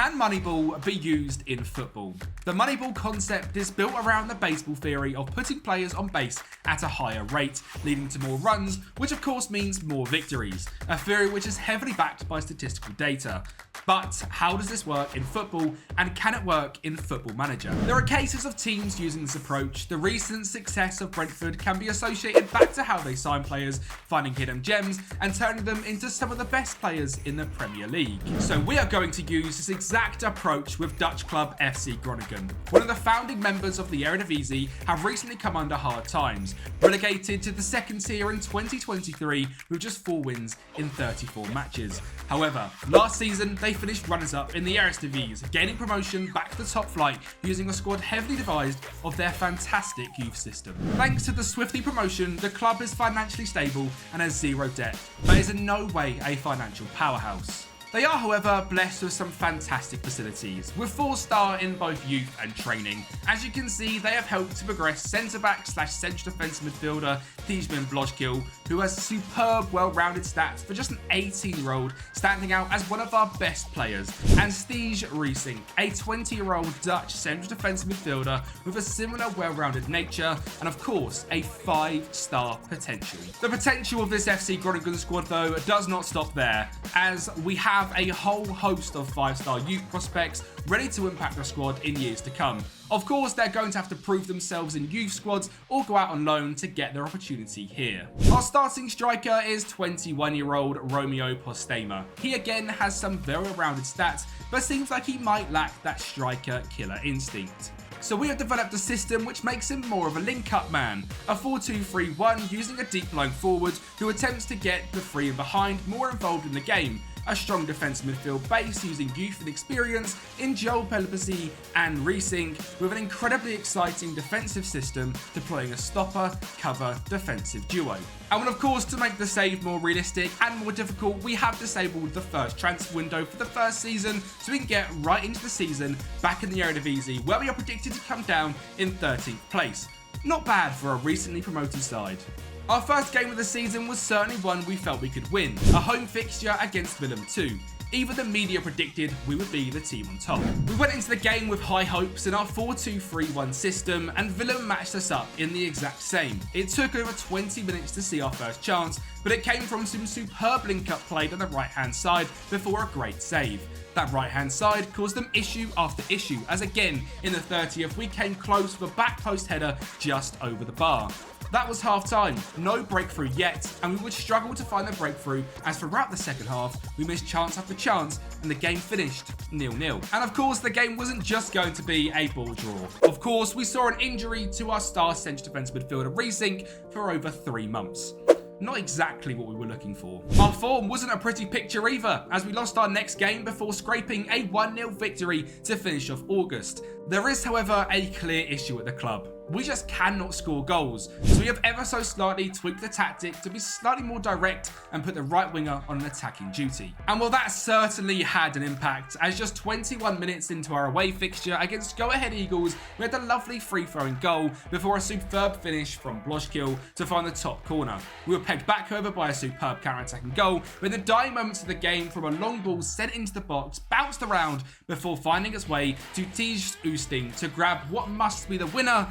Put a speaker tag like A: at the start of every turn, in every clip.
A: Can Moneyball be used in football? The Moneyball concept is built around the baseball theory of putting players on base at a higher rate, leading to more runs, which of course means more victories, a theory which is heavily backed by statistical data. But how does this work in football, and can it work in Football Manager? There are cases of teams using this approach. The recent success of Brentford can be associated back to how they sign players, finding hidden gems, and turning them into some of the best players in the Premier League. So we are going to use this exact approach with Dutch club FC Groningen. One of the founding members of the Eredivisie have recently come under hard times, relegated to the second tier in 2023 with just 4 wins in 34 matches. However, last season they finished runners-up in the Eredivisie, gaining promotion back to the top flight using a squad heavily devised of their fantastic youth system. Thanks to the swiftly promotion, the club is financially stable and has zero debt, but is in no way a financial powerhouse. They are, however, blessed with some fantastic facilities, with 4-star in both youth and training. As you can see, they have helped to progress centre-back / central defensive midfielder Tijmen Blojkil, who has superb, well-rounded stats for just an 18-year-old, standing out as one of our best players, and Stege Reesink, a 20-year-old Dutch central defensive midfielder with a similar well-rounded nature, and of course, a 5-star potential. The potential of this FC Groningen squad, though, does not stop there, as we have a whole host of 5-star youth prospects ready to impact the squad in years to come. Of course, they're going to have to prove themselves in youth squads or go out on loan to get their opportunity here. Our starting striker is 21-year-old Romeo Postema. He again has some very rounded stats, but seems like he might lack that striker killer instinct. So we have developed a system which makes him more of a link-up man, a 4-2-3-1 using a deep lying forward who attempts to get the free and behind more involved in the game, a strong defensive midfield base using youth and experience in Joel Pelopesi and Reesink, with an incredibly exciting defensive system deploying a stopper-cover defensive duo. And of course, to make the save more realistic and more difficult, we have disabled the first transfer window for the first season so we can get right into the season back in the Eredivisie, where we are predicted to come down in 13th place. Not bad for a recently promoted side. Our first game of the season was certainly one we felt we could win, a home fixture against Willem II. Even the media predicted we would be the team on top. We went into the game with high hopes in our 4-2-3-1 system, and Willem matched us up in the exact same. It took over 20 minutes to see our first chance, but it came from some superb link-up play on the right-hand side before a great save. That right-hand side caused them issue after issue, as again, in the 30th, we came close with a back post header just over the bar. That was half-time, no breakthrough yet, and we would struggle to find the breakthrough as throughout the second half, we missed chance after chance and the game finished 0-0. And of course, the game wasn't just going to be a ball draw. Of course, we saw an injury to our star central defence midfielder Reesink for over 3 months. Not exactly what we were looking for. Our form wasn't a pretty picture either, as we lost our next game before scraping a 1-0 victory to finish off August. There is, however, a clear issue at the club. We just cannot score goals, so we have ever so slightly tweaked the tactic to be slightly more direct and put the right winger on an attacking duty. And while that certainly had an impact, as just 21 minutes into our away fixture against Go Ahead Eagles, we had a lovely free-throwing goal before a superb finish from Blojkil to find the top corner. We were pegged back over by a superb counter-attacking goal, but in the dying moments of the game from a long ball sent into the box, bounced around before finding its way to Tijs Oosting to grab what must be the winner.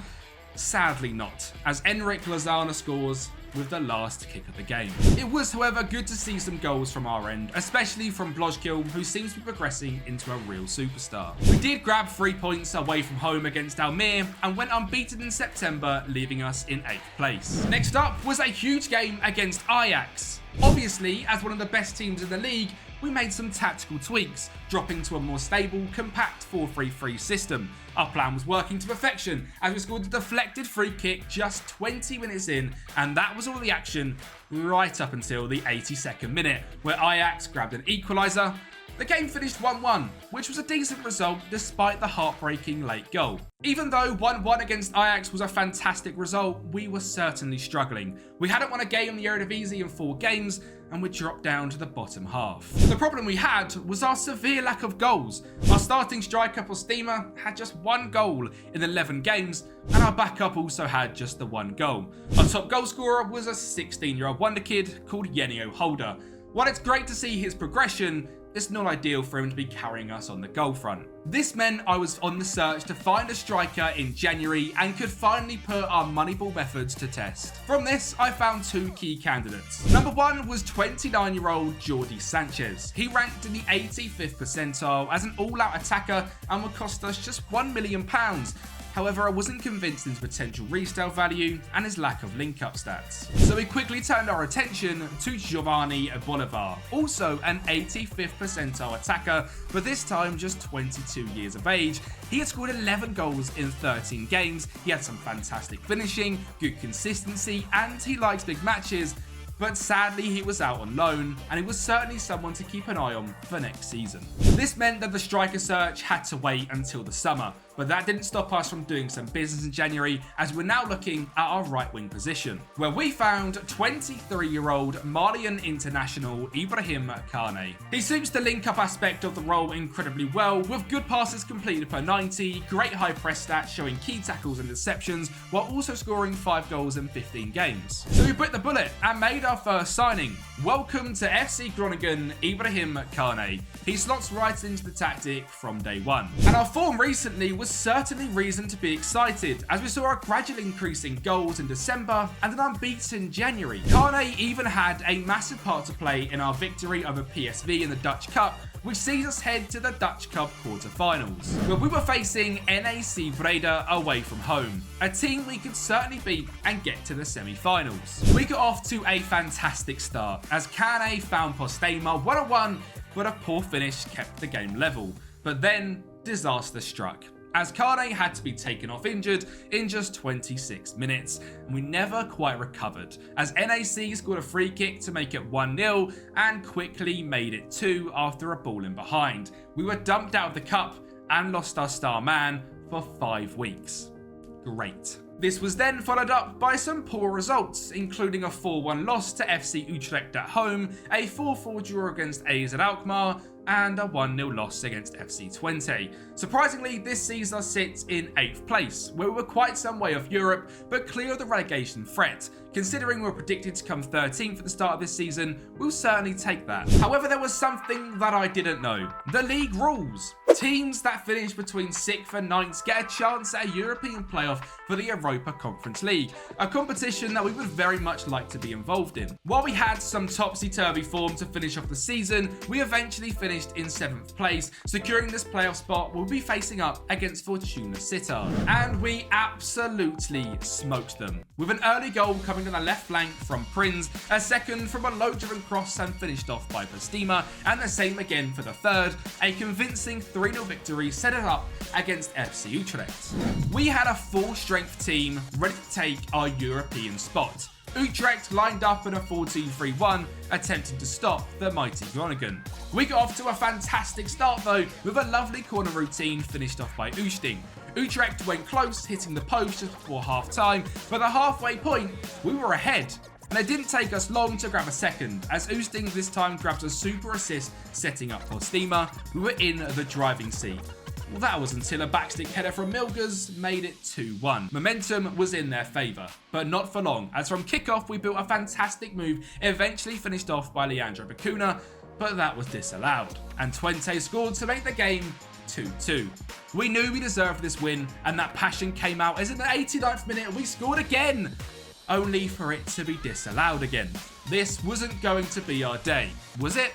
A: Sadly not, as Enric Lozana scores with the last kick of the game. It was, however, good to see some goals from our end, especially from Blojkil, who seems to be progressing into a real superstar. We did grab 3 points away from home against Almere and went unbeaten in September, leaving us in 8th place. Next up was a huge game against Ajax. Obviously, as one of the best teams in the league, we made some tactical tweaks, dropping to a more stable, compact 4-3-3 system. Our plan was working to perfection as we scored a deflected free kick just 20 minutes in, and that was all the action right up until the 82nd minute, where Ajax grabbed an equaliser. The game finished 1-1, which was a decent result despite the heartbreaking late goal. Even though 1-1 against Ajax was a fantastic result, we were certainly struggling. We hadn't won a game in the Eredivisie in 4 games, and we dropped down to the bottom half. The problem we had was our severe lack of goals. Our starting striker Postema had just 1 goal in 11 games, and our backup also had just the 1 goal. Our top goal scorer was a 16-year-old wonder kid called Yenio Holder. While it's great to see his progression, it's not ideal for him to be carrying us on the goal front. This meant I was on the search to find a striker in January and could finally put our Moneyball methods to test. From this, I found two key candidates. Number one was 29-year-old Jordi Sanchez. He ranked in the 85th percentile as an all-out attacker and would cost us just £1 million. However, I wasn't convinced in his potential resale value and his lack of link-up stats. So we quickly turned our attention to Giovanni Bolivar, also an 85th percentile attacker, but this time just 22 years of age. He had scored 11 goals in 13 games, he had some fantastic finishing, good consistency, and he likes big matches. But sadly he was out on loan, and he was certainly someone to keep an eye on for next season. This meant that the striker search had to wait until the summer, but that didn't stop us from doing some business in January, as we're now looking at our right wing position, where we found 23-year-old Malian international Ibrahim Kane. He suits the link-up aspect of the role incredibly well, with good passes completed per 90, great high press stats showing key tackles and interceptions, while also scoring 5 goals in 15 games. So we bit the bullet and made our first signing. Welcome to FC Groningen, Ibrahim Kane. He slots right into the tactic from day one. And our form recently was certainly reason to be excited, as we saw a gradual increase in goals in December and an unbeaten January. Kane even had a massive part to play in our victory over PSV in the Dutch Cup, which sees us head to the Dutch Cup quarter-finals, where we were facing NAC Breda away from home, a team we could certainly beat and get to the semi-finals. We got off to a fantastic start, as Kane found Postema 1-1, but a poor finish kept the game level. But then, disaster struck, as Kane had to be taken off injured in just 26 minutes, and we never quite recovered, as NAC scored a free kick to make it 1-0 and quickly made it 2 after a ball in behind. We were dumped out of the cup and lost our star man for 5 weeks. Great. This was then followed up by some poor results, including a 4-1 loss to FC Utrecht at home, a 4-4 draw against AZ Alkmaar, and a 1-0 loss against FC Twente. Surprisingly, this sees us sit in 8th place, where we were quite some way off Europe, but clear of the relegation threat. Considering we were predicted to come 13th at the start of this season, we'll certainly take that. However, there was something that I didn't know. The league rules. Teams that finish between 6th and 9th get a chance at a European playoff for the Europa Conference League, a competition that we would very much like to be involved in. While we had some topsy-turvy form to finish off the season, we eventually finished in 7th place, securing this playoff spot. We'll be facing up against Fortuna Sittard, and we absolutely smoked them, with an early goal coming on the left flank from Prinz, a second from a low-driven cross and finished off by Postema, and the same again for the third. A convincing 3-0 victory set it up against FC Utrecht. We had a full-strength team ready to take our European spot. Utrecht lined up in a 14-3-1, attempting to stop the mighty Groningen. We got off to a fantastic start though, with a lovely corner routine finished off by Oosting. Utrecht went close, hitting the post just before half-time, but at the halfway point, we were ahead. And it didn't take us long to grab a second, as Oosting this time grabs a super assist, setting up Postema. We were in the driving seat. Well, that was until a backstick header from Milgers made it 2-1. Momentum was in their favour, but not for long, as from kickoff we built a fantastic move, eventually finished off by Leandro Bacuna, but that was disallowed, and Twente scored to make the game 2-2. We knew we deserved this win, and that passion came out as in the 89th minute we scored again, only for it to be disallowed again. This wasn't going to be our day, was it?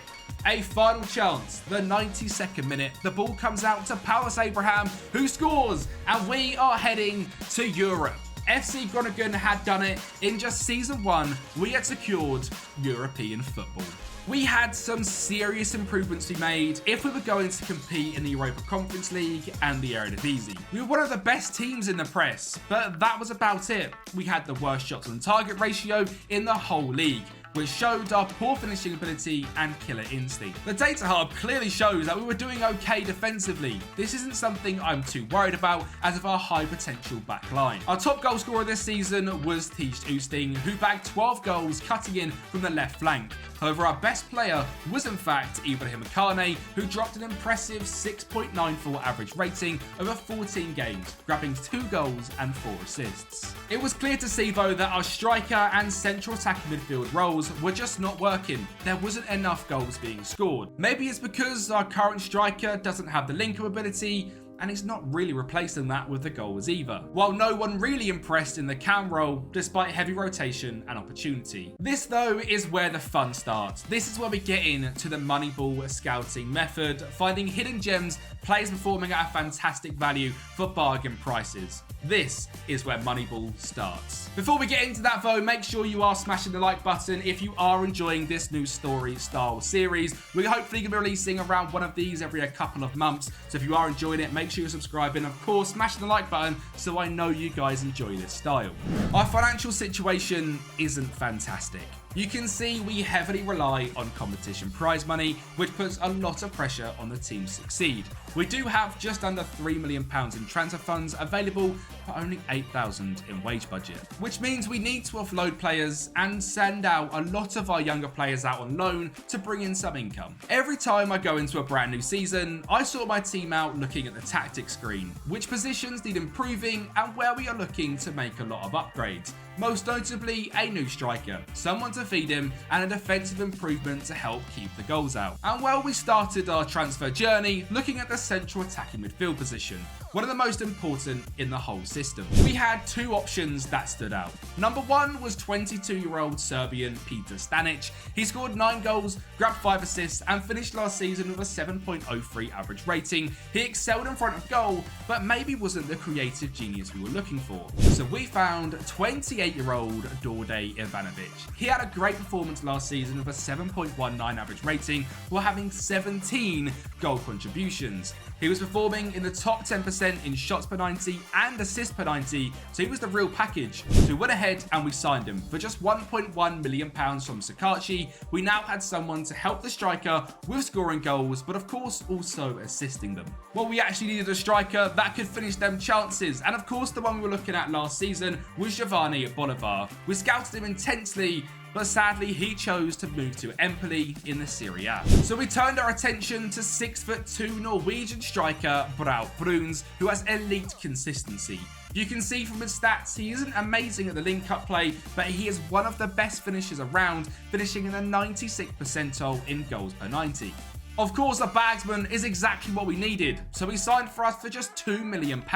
A: A final chance, the 92nd minute, the ball comes out to Paulus Abraham, who scores, and we are heading to Europe. FC Groningen had done it. In just season 1, we had secured European football. We had some serious improvements we made if we were going to compete in the Europa Conference League and the Eredivisie. We were one of the best teams in the press, but that was about it. We had the worst shots on target ratio in the whole league, which showed our poor finishing ability and killer instinct. The data hub clearly shows that we were doing okay defensively. This isn't something I'm too worried about as of our high potential back line. Our top goal scorer this season was Tijs Oosting, who bagged 12 goals cutting in from the left flank. However, our best player was in fact Ibrahim Kane, who dropped an impressive 6.94 average rating over 14 games, grabbing 2 goals and 4 assists. It was clear to see though that our striker and central attacking midfield roles goals were just not working. There wasn't enough goals being scored. Maybe it's because our current striker doesn't have the link-up ability, and he's not really replacing that with the goals either. While no one really impressed in the cam role, despite heavy rotation and opportunity. This though is where the fun starts. This is where we get into the Moneyball scouting method, finding hidden gems, players performing at a fantastic value for bargain prices. This is where Moneyball starts. Before we get into that though, make sure you are smashing the like button if you are enjoying this new story style series. We're hopefully going to be releasing around one of these every a couple of months, so if you are enjoying it, make sure you're subscribing. Of course, smashing the like button so I know you guys enjoy this style. Our financial situation isn't fantastic. You can see we heavily rely on competition prize money, which puts a lot of pressure on the team to succeed. We do have just under £3 million in transfer funds available, but only 8,000 in wage budget, which means we need to offload players and send out a lot of our younger players out on loan to bring in some income. Every time I go into a brand new season, I sort my team out looking at the tactics screen, which positions need improving and where we are looking to make a lot of upgrades. Most notably, a new striker, someone to feed him, and a defensive improvement to help keep the goals out. And well, we started our transfer journey looking at the central attacking midfield position, one of the most important in the whole system. We had two options that stood out. Number one was 22-year-old Serbian Peter Stanic. He scored 9 goals, grabbed 5 assists, and finished last season with a 7.03 average rating. He excelled in front of goal, but maybe wasn't the creative genius we were looking for. So we found 28-year-old Đorđe Ivanović. He had a great performance last season with a 7.19 average rating while having 17 goal contributions. He was performing in the top 10% in shots per 90 and assists per 90, so he was the real package. So we went ahead and we signed him for just £1.1 million from Sakachi. We now had someone to help the striker with scoring goals, but of course also assisting them. Well, we actually needed a striker that could finish them chances, and of course the one we were looking at last season was Giovanni Bolivar. We scouted him intensely, but sadly he chose to move to Empoli in the Serie A. So we turned our attention to 6'2" Norwegian striker Braut Bruns, who has elite consistency. You can see from his stats he isn't amazing at the link-up play, but he is one of the best finishers around, finishing in the 96th percentile in goals per 90. Of course, a bagsman is exactly what we needed, so he signed for us for just £2 million, 2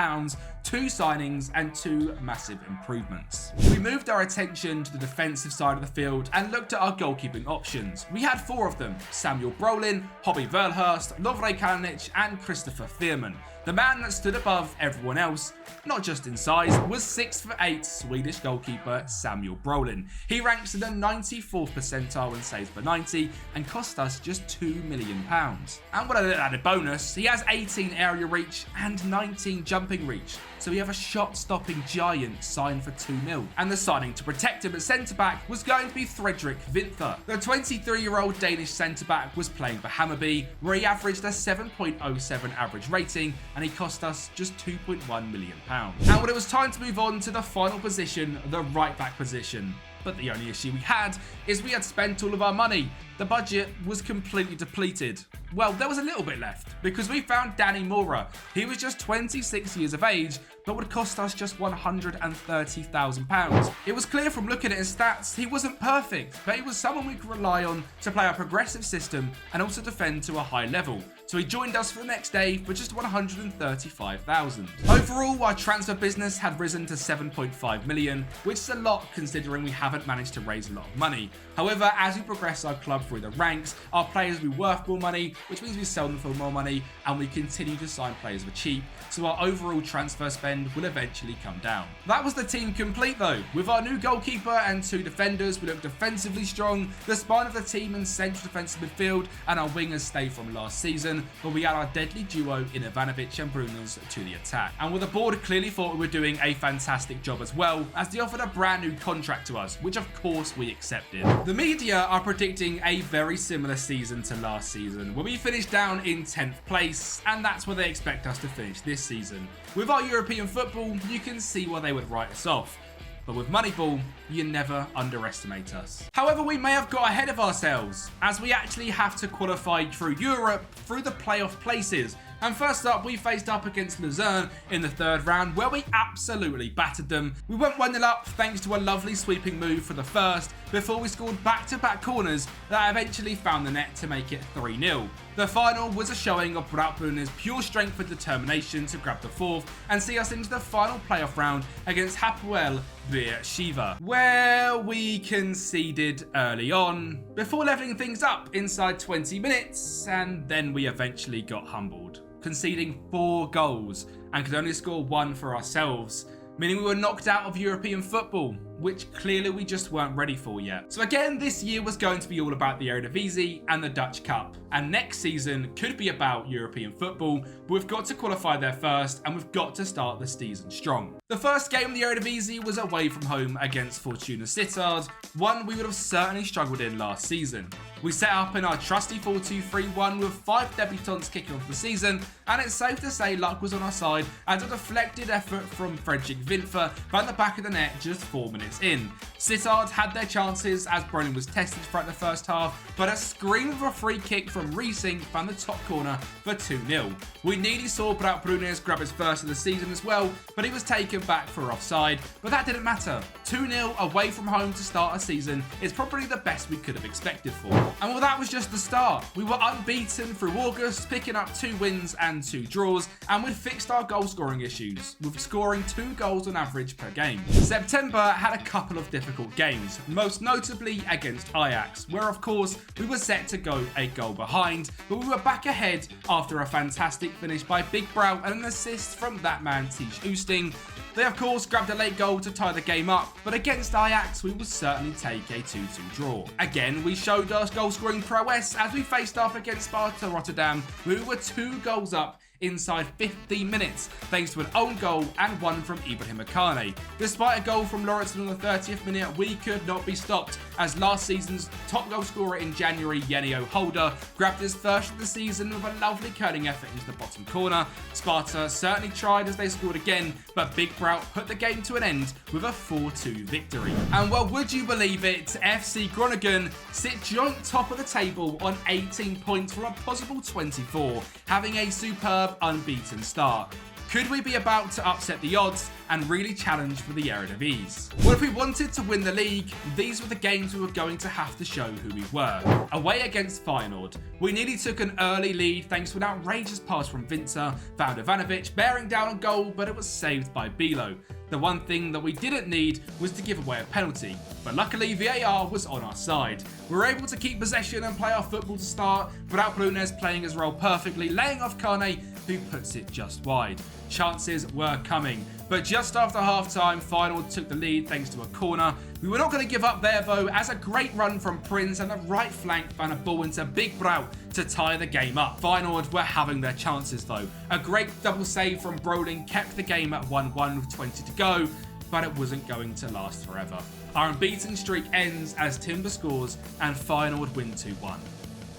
A: signings and 2 massive improvements. We moved our attention to the defensive side of the field and looked at our goalkeeping options. We had 4 of them: Samuel Brolin, Hobby Verhulst, Lovre Kalinic and Christopher Fearman. The man that stood above everyone else, not just in size, was 6'8" Swedish goalkeeper Samuel Brolin. He ranks in the 94th percentile in saves per 90 and cost us just £2 million. And with an added bonus, he has 18 area reach and 19 jumping reach. So we have a shot-stopping giant signed for £2 million. And the signing to protect him at centre-back was going to be Fredrik Winther. The 23-year-old Danish centre-back was playing for Hammarby, where he averaged a 7.07 average rating, and he cost us just £2.1 million. And when it was time to move on to the final position, the right-back position. But the only issue we had is we had spent all of our money. The budget was completely depleted. Well, there was a little bit left, because we found Danny Mora. He was just 26 years of age, but would cost us just £130,000. It was clear from looking at his stats, he wasn't perfect, but he was someone we could rely on to play a progressive system and also defend to a high level. So he joined us for the next day for just £135,000. Overall, our transfer business had risen to £7.5 million, which is a lot considering we haven't managed to raise a lot of money. However, as we progress our club through the ranks, our players will be worth more money, which means we sell them for more money, and we continue to sign players for cheap, so our overall transfer spend will eventually come down. That was the team complete though. With our new goalkeeper and 2 defenders, we look defensively strong, the spine of the team in central defensive midfield, and our wingers stay from last season, but we add our deadly duo in Ivanović and Brunas to the attack. And with the board clearly thought we were doing a fantastic job as well, as they offered a brand new contract to us, which of course we accepted. The media are predicting a very similar season to last season, where we finished down in 10th place, and that's where they expect us to finish this season. With our European football, you can see why they would write us off. But with Moneyball, you never underestimate us. However, we may have got ahead of ourselves, as we actually have to qualify through Europe through the playoff places. And first up, we faced up against Luzern in the 3rd round, where we absolutely battered them. We went 1-0 up thanks to a lovely sweeping move for the first, before we scored back-to-back corners that eventually found the net to make it 3-0. The final was a showing of Rebuilt FC's pure strength and determination to grab the fourth and see us into the final playoff round against Hapoel Beersheva, where we conceded early on before levelling things up inside 20 minutes, and then we eventually got humbled, conceding 4 goals and could only score 1 for ourselves, meaning we were knocked out of European football, which clearly we just weren't ready for yet. So again, this year was going to be all about the Eredivisie and the Dutch Cup, and next season could be about European football, but we've got to qualify there first and we've got to start the season strong. The first game of the Eredivisie was away from home against Fortuna Sittard, one we would have certainly struggled in last season. We set up in our trusty 4-2-3-1 with 5 debutants kicking off the season, and it's safe to say luck was on our side as a deflected effort from Fredrik Winther found the back of the net just 4 minutes in. Sittard had their chances as Brolin was tested throughout the first half, but a scream of a free kick from Riesing found the top corner for 2-0. We nearly saw Rebuilt FC grab his first of the season as well, but he was taken back for offside, but that didn't matter. 2-0 away from home to start a season is probably the best we could have expected for. And well, that was just the start. We were unbeaten through August, picking up 2 wins and 2 draws, and we'd fixed our goal scoring issues, with scoring 2 goals on average per game. September had a couple of difficult games, most notably against Ajax, where of course we were set to go a goal behind, but we were back ahead after a fantastic finish by Big Brow and an assist from that man Ties Oosting. They of course grabbed a late goal to tie the game up, but against Ajax we will certainly take a 2-2 draw. Again, we showed our goal scoring prowess as we faced off against Sparta Rotterdam, who were 2 goals up inside 15 minutes thanks to an own goal and one from Ibrahim Akane. Despite a goal from Lawrence on the 30th minute, we could not be stopped as last season's top goal scorer in January, Yenio Holder, grabbed his first of the season with a lovely curling effort into the bottom corner. Sparta certainly tried as they scored again, but Big Brout put the game to an end with a 4-2 victory. And well, would you believe it, FC Groningen sit joint top of the table on 18 points from a possible 24, having a superb unbeaten start. Could we be about to upset the odds and really challenge for the Eredivisie? Well, if we wanted to win the league, these were the games we were going to have to show who we were. Away against Feyenoord, we nearly took an early lead thanks to an outrageous pass from Winther, found Ivanovic bearing down on goal, but it was saved by Bilo. The one thing that we didn't need was to give away a penalty, but luckily VAR was on our side. We were able to keep possession and play our football to start, without Brunez playing his role perfectly, laying off Kane, who puts it just wide. Chances were coming, but just after half-time, Feyenoord took the lead thanks to a corner. We were not going to give up there though, as a great run from Prince and the right flank found a ball into Big Brout to tie the game up. Feyenoord were having their chances though. A great double save from Brolin kept the game at 1-1 with 20 to go, but it wasn't going to last forever. Our unbeaten streak ends as Timber scores and Feyenoord win 2-1.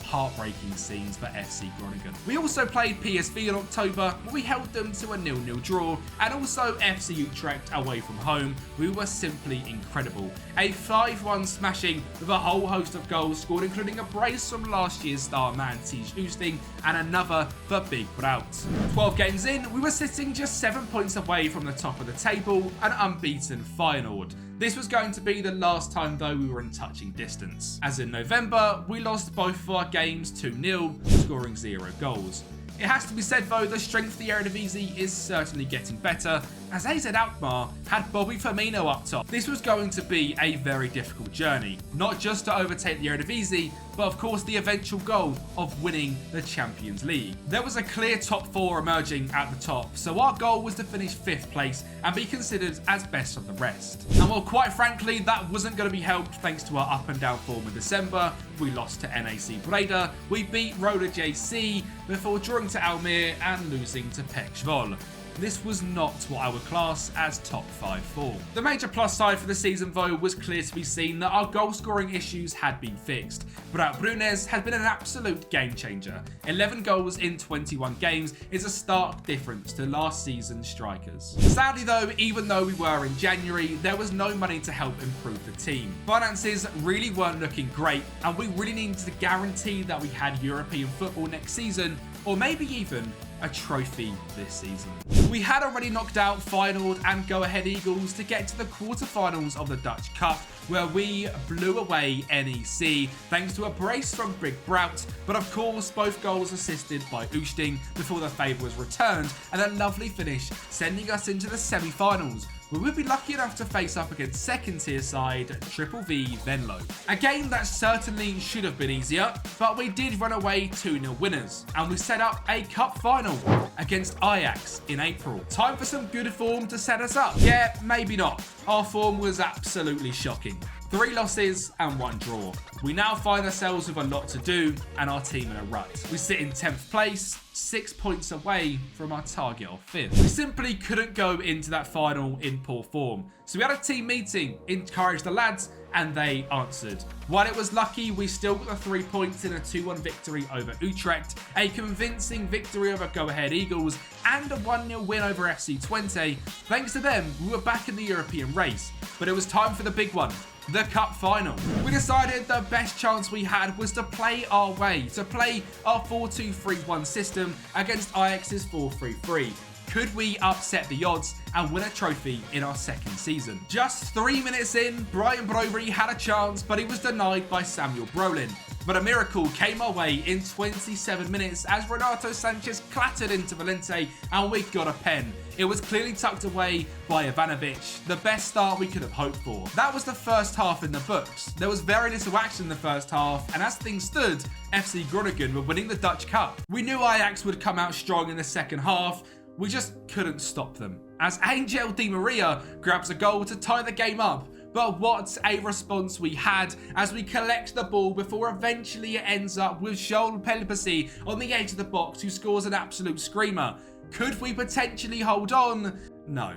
A: Heartbreaking scenes for FC Groningen. We also played PSV in October, where we held them to a 0-0 draw, and also FC Utrecht away from home. We were simply incredible. A 5-1 smashing with a whole host of goals scored, including a brace from last year's star man Ties Oosting and another for Big Brout. 12 games in, we were sitting just 7 points away from the top of the table, an unbeaten Feyenoord. This was going to be the last time though we were in touching distance, as in November we lost both of our games 2-0, scoring 0 goals. It has to be said though, the strength of the Eredivisie is certainly getting better, as AZ Alkmaar had Bobby Firmino up top. This was going to be a very difficult journey, not just to overtake the Eredivisie, but of course the eventual goal of winning the Champions League. There was a clear top 4 emerging at the top, so our goal was to finish 5th place and be considered as best of the rest. And well, quite frankly, that wasn't going to be helped thanks to our up and down form in December. We lost to NAC Breda, we beat Roda JC before drawing to Almere and losing to Pek Zwolle. This was not what I would class as top 5 form. The major plus side for the season though was clear to be seen that our goal scoring issues had been fixed. Rebuilt Brunez has been an absolute game changer. 11 goals in 21 games is a stark difference to last season's strikers. Sadly though, even though we were in January, there was no money to help improve the team. Finances really weren't looking great, and we really needed to guarantee that we had European football next season, or maybe even a trophy this season. We had already knocked out Feyenoord and Go Ahead Eagles to get to the quarterfinals of the Dutch Cup, where we blew away NEC thanks to a brace from Big Brout, but of course both goals assisted by Oosting before the favour was returned, and a lovely finish sending us into the semi-finals. We would be lucky enough to face up against second tier side Triple V Venlo. A game that certainly should have been easier, but we did run away 2-0 winners, and we set up a cup final against Ajax in April. Time for some good form to set us up. Yeah, maybe not. Our form was absolutely shocking. 3 losses and 1 draw. We now find ourselves with a lot to do and our team in a rut. We sit in 10th place, 6 points away from our target of 5th. We simply couldn't go into that final in poor form. So we had a team meeting, encouraged the lads, and they answered. While it was lucky, we still got the 3 points in a 2-1 victory over Utrecht, a convincing victory over Go Ahead Eagles, and a 1-0 win over FC20. Thanks to them, we were back in the European race. But it was time for the big one. The cup final. We decided the best chance we had was to play our way, to play our 4-2-3-1 system against Ajax's 4-3-3. Could we upset the odds and win a trophy in our second season? Just 3 minutes in, Brian Brobery had a chance, but he was denied by Samuel Brolin. But a miracle came our way in 27 minutes as Renato Sanchez clattered into Valente and we got a pen. It was clearly tucked away by Ivanovic, the best start we could have hoped for. That was the first half in the books. There was very little action in the first half, and as things stood, FC Groningen were winning the Dutch Cup. We knew Ajax would come out strong in the second half. We just couldn't stop them, as Angel Di Maria grabs a goal to tie the game up. But what a response we had as we collect the ball before eventually it ends up with Joel Pelipasi on the edge of the box, who scores an absolute screamer. Could we potentially hold on? No.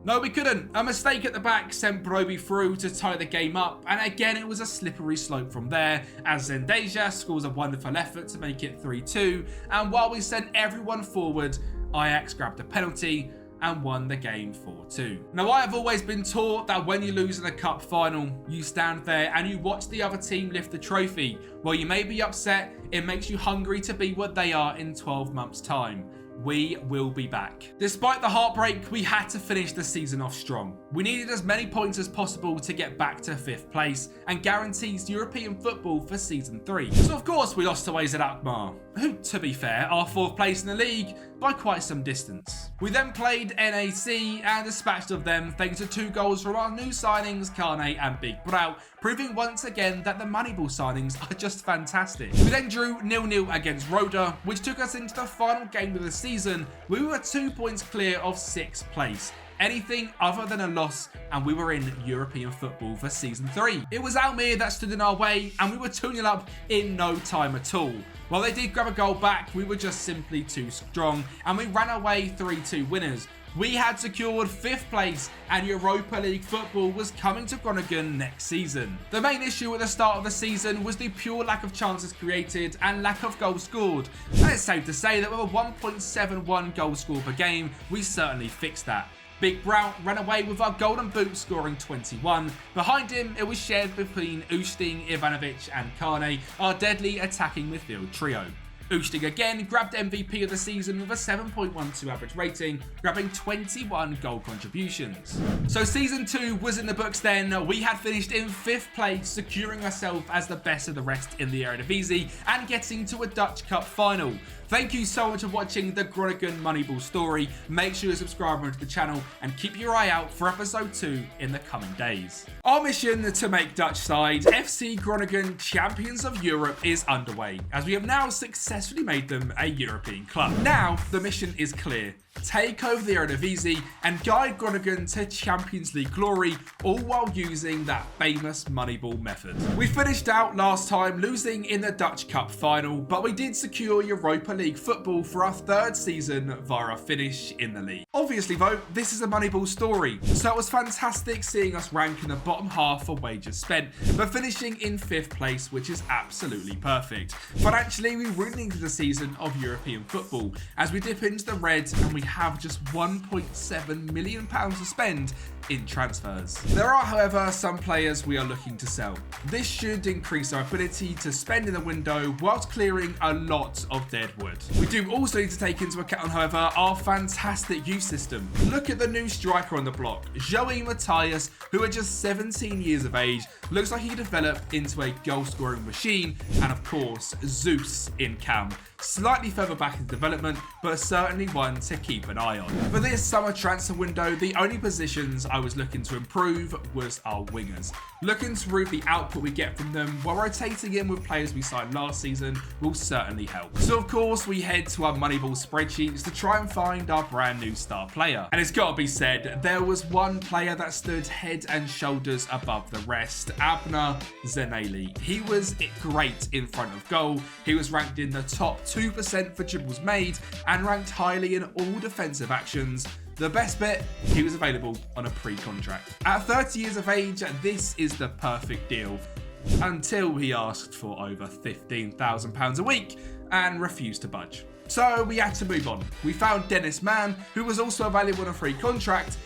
A: No, we couldn't. A mistake at the back sent Broby through to tie the game up, and again it was a slippery slope from there as Zendeja scores a wonderful effort to make it 3-2, and while we sent everyone forward, Ajax grabbed a penalty and won the game 4-2. Now, I have always been taught that when you lose in a cup final, you stand there and you watch the other team lift the trophy. While you may be upset, it makes you hungry to be what they are in 12 months' time. We will be back. Despite the heartbreak, we had to finish the season off strong. We needed as many points as possible to get back to 5th place and guarantees European football for season 3. So of course we lost to AZ Alkmaar, who, to be fair, are 4th place in the league by quite some distance. We then played NAC and dispatched of them thanks to 2 goals from our new signings, Kane and Big Brout, proving once again that the Moneyball signings are just fantastic. We then drew 0-0 against Roda, which took us into the final game of the season. We were 2 points clear of 6th place. Anything other than a loss and we were in European football for season 3. It was Almere that stood in our way and we were 2-0 up in no time at all. While they did grab a goal back, we were just simply too strong and we ran away 3-2 winners. We had secured 5th place and Europa League football was coming to Groningen next season. The main issue at the start of the season was the pure lack of chances created and lack of goals scored. And it's safe to say that with a 1.71 goals scored per game, we certainly fixed that. Big Brown ran away with our golden boot, scoring 21. Behind him, it was shared between Oosting, Ivanovic and Kane, our deadly attacking midfield trio. Oosting again grabbed MVP of the season with a 7.12 average rating, grabbing 21 goal contributions. So season 2 was in the books then. We had finished in 5th place, securing ourselves as the best of the rest in the Eredivisie and getting to a Dutch Cup final. Thank you so much for watching the Groningen Moneyball story. Make sure you subscribe to the channel and keep your eye out for episode 2 in the coming days. Our mission to make Dutch side FC Groningen champions of Europe is underway, as we have now successfully made them a European club. Now the mission is clear. Take over the Eredivisie and guide Groningen to Champions League glory, all while using that famous Moneyball method. We finished out last time losing in the Dutch Cup final, but we did secure Europa League football for our 3rd season via a finish in the league. Obviously though, this is a Moneyball story, so it was fantastic seeing us rank in the bottom half for wages spent, but finishing in 5th place, which is absolutely perfect. Financially, we really needed a season of European football, as we dip into the red and we have just £1.7 million to spend in transfers. There are, however, some players we are looking to sell. This should increase our ability to spend in the window whilst clearing a lot of dead wood. We do also need to take into account, however, our fantastic youth system. Look at the new striker on the block, Joey Matthias, who at just 17 years of age looks like he developed into a goal-scoring machine, and of course, Zeus in Cam. Slightly further back in development, but certainly one to keep an eye on. For this summer transfer window, the only positions I was looking to improve was our wingers. Looking to improve the output we get from them while rotating in with players we signed last season will certainly help. So of course, we head to our Moneyball spreadsheets to try and find our brand new star player. And it's got to be said, there was one player that stood head and shoulders above the rest, Abner Zeneli. He was great in front of goal. He was ranked in the top 2% for dribbles made and ranked highly in all defensive actions. The best bit, he was available on a pre-contract. At 30 years of age, this is the perfect deal. Until he asked for over £15,000 a week and refused to budge. So we had to move on. We found Dennis Mann, who was also available on a free contract,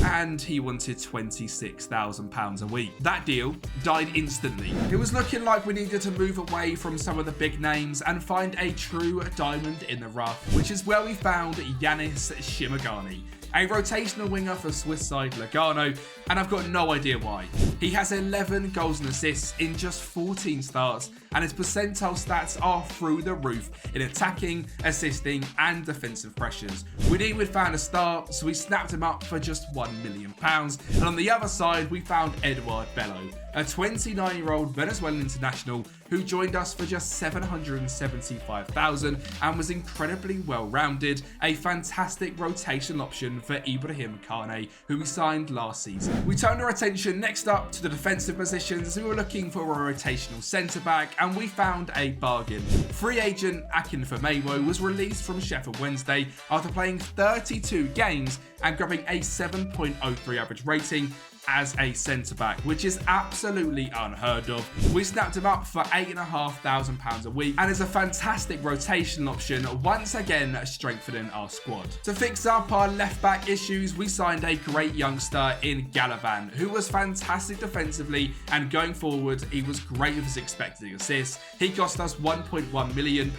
A: and he wanted £26,000 a week. That deal died instantly. It was looking like we needed to move away from some of the big names and find a true diamond in the rough, which is where we found Yanis Shimagani, a rotational winger for Swiss side Lugano, and I've got no idea why. He has 11 goals and assists in just 14 starts, and his percentile stats are through the roof in attacking, assisting, and defensive pressures. We knew we'd found a star, so we snapped him up for just £1 million. And on the other side, we found Eduard Bello, a 29-year-old Venezuelan international who joined us for just $775,000 and was incredibly well-rounded, a fantastic rotation option for Ibrahim Kane, who we signed last season. We turned our attention next up to the defensive positions as we were looking for a rotational centre-back, and we found a bargain. Free agent Akinfemewo was released from Sheffield Wednesday after playing 32 games and grabbing a 7.03 average rating as a centre-back, which is absolutely unheard of. We snapped him up for £8,500 a week and is a fantastic rotation option, once again strengthening our squad. To fix up our left-back issues, we signed a great youngster in Galavan, who was fantastic defensively, and going forward, he was great with his expected assists. He cost us £1.1 million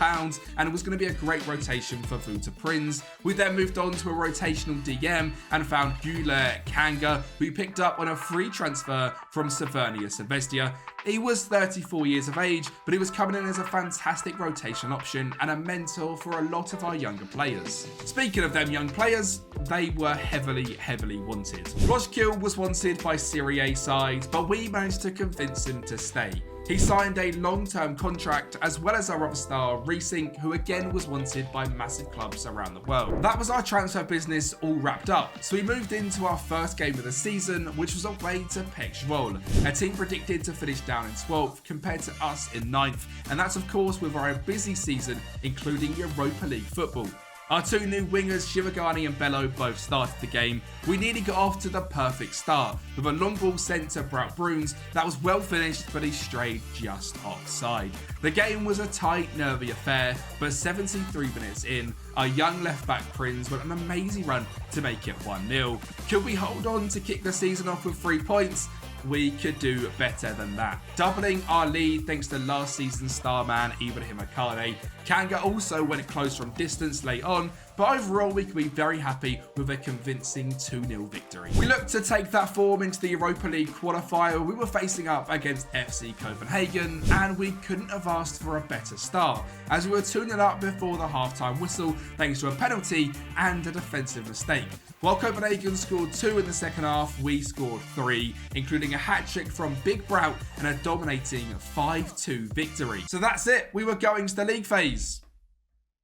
A: and was going to be a great rotation for Vuta Prinz. We then moved on to a rotational DM and found Gule Kanga, who we picked up on a free transfer from Savernia Silvestia. He was 34 years of age, but he was coming in as a fantastic rotation option and a mentor for a lot of our younger players. Speaking of them young players, they were heavily wanted. Rojkil was wanted by Serie A sides, but we managed to convince him to stay. He signed a long-term contract, as well as our other star, Resync, who again was wanted by massive clubs around the world. That was our transfer business all wrapped up, so we moved into our first game of the season, which was away to Pexrol, a team predicted to finish down in 12th compared to us in 9th, and that's of course with our busy season, including Europa League football. Our two new wingers, Shivagani and Bello, both started the game. We nearly got off to the perfect start with a long ball sent to Brout Bruns that was well finished, but he strayed just offside. The game was a tight, nervy affair, but 73 minutes in, our young left-back Prinz went an amazing run to make it 1-0. Could we hold on to kick the season off with 3 points? We could do better than that. Doubling our lead thanks to last season's star man Ibrahim Kane. Kanga also went close from distance late on, but overall we could be very happy with a convincing 2-0 victory. We looked to take that form into the Europa League qualifier. We were facing up against FC Copenhagen, and we couldn't have asked for a better start, as we were 2-0 up before the half-time whistle thanks to a penalty and a defensive mistake. While Copenhagen scored 2 in the second half, we scored 3, including a hat-trick from Big Brout and a dominating 5-2 victory. So that's it, we were going to the league phase.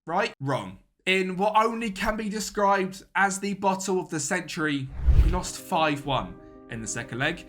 A: Right? Wrong. In what only can be described as the bottle of the century, we lost 5-1 in the second leg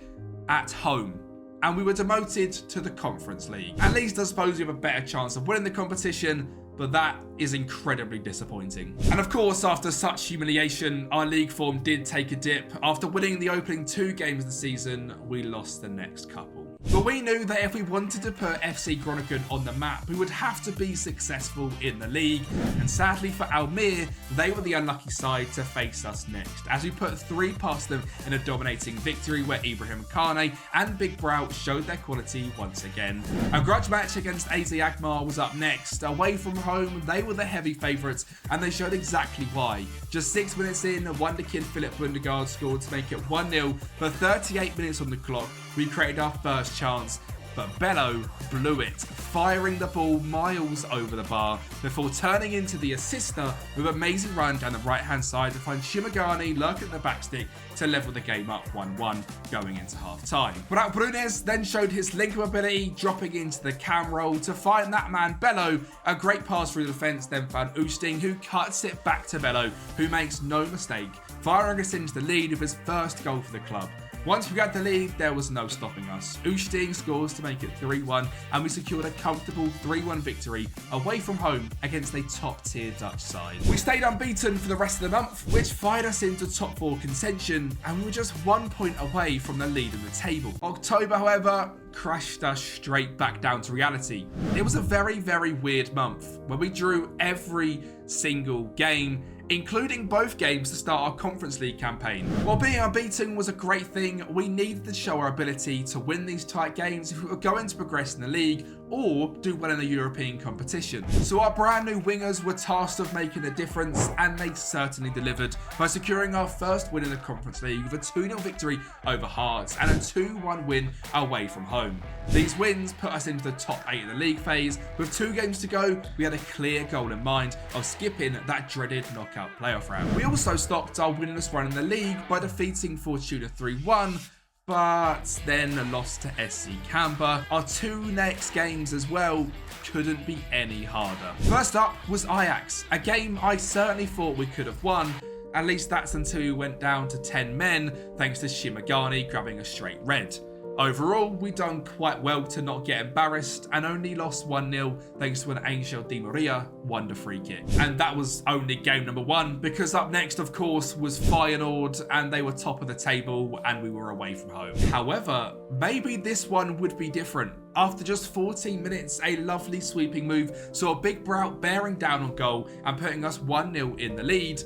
A: at home, and we were demoted to the Conference League. At least I suppose we have a better chance of winning the competition, but that is incredibly disappointing. And of course, after such humiliation, our league form did take a dip. After winning the opening 2 games of the season, we lost the next couple. But we knew that if we wanted to put FC Groningen on the map, we would have to be successful in the league, and sadly for Almere, they were the unlucky side to face us next, as we put 3 past them in a dominating victory where Ibrahim Kane and Big Brow showed their quality once again. A grudge match against AZ Alkmaar was up next. Away from home, they were the heavy favourites, and they showed exactly why. Just 6 minutes in, wonderkid Philip Bundegaard scored to make it 1-0, but 38 minutes on the clock, we created our first chance, but Bello blew it, firing the ball miles over the bar before turning into the assister with an amazing run down the right hand side to find Shimagani lurking at the backstick to level the game up 1-1 going into half time. But Brunes then showed his link ability, dropping into the cam roll to find that man Bello. A great pass through the defence, then found Oosting, who cuts it back to Bello, who makes no mistake, firing us into the lead with his first goal for the club. Once we got the lead, there was no stopping us. Oosting scores to make it 3-1, and we secured a comfortable 3-1 victory away from home against a top-tier Dutch side. We stayed unbeaten for the rest of the month, which fired us into top 4 contention, and we were just 1 point away from the lead in the table. October, however, crashed us straight back down to reality. It was a very, very weird month where we drew every single game, including both games to start our Conference League campaign. While being unbeaten was a great thing, we needed to show our ability to win these tight games if we were going to progress in the league or do well in the European competition. So our brand new wingers were tasked with making a difference, and they certainly delivered by securing our first win in the Conference League with a 2-0 victory over Hearts and a 2-1 win away from home. These wins put us into the top 8 of the league phase. With 2 games to go, we had a clear goal in mind of skipping that dreaded knockout playoff round. We also stopped our winless run in the league by defeating Fortuna 3-1, but then lost to SC Camber. Our 2 next games as well couldn't be any harder. First up was Ajax, a game I certainly thought we could have won. At least that's until we went down to 10 men thanks to Shimagani grabbing a straight red. Overall, we done quite well to not get embarrassed and only lost 1-0 thanks to an Angel Di Maria wonder free kick. And that was only game number 1, because up next, of course, was Feyenoord, and they were top of the table and we were away from home. However, maybe this one would be different. After just 14 minutes, a lovely sweeping move saw Big Brow bearing down on goal and putting us 1-0 in the lead.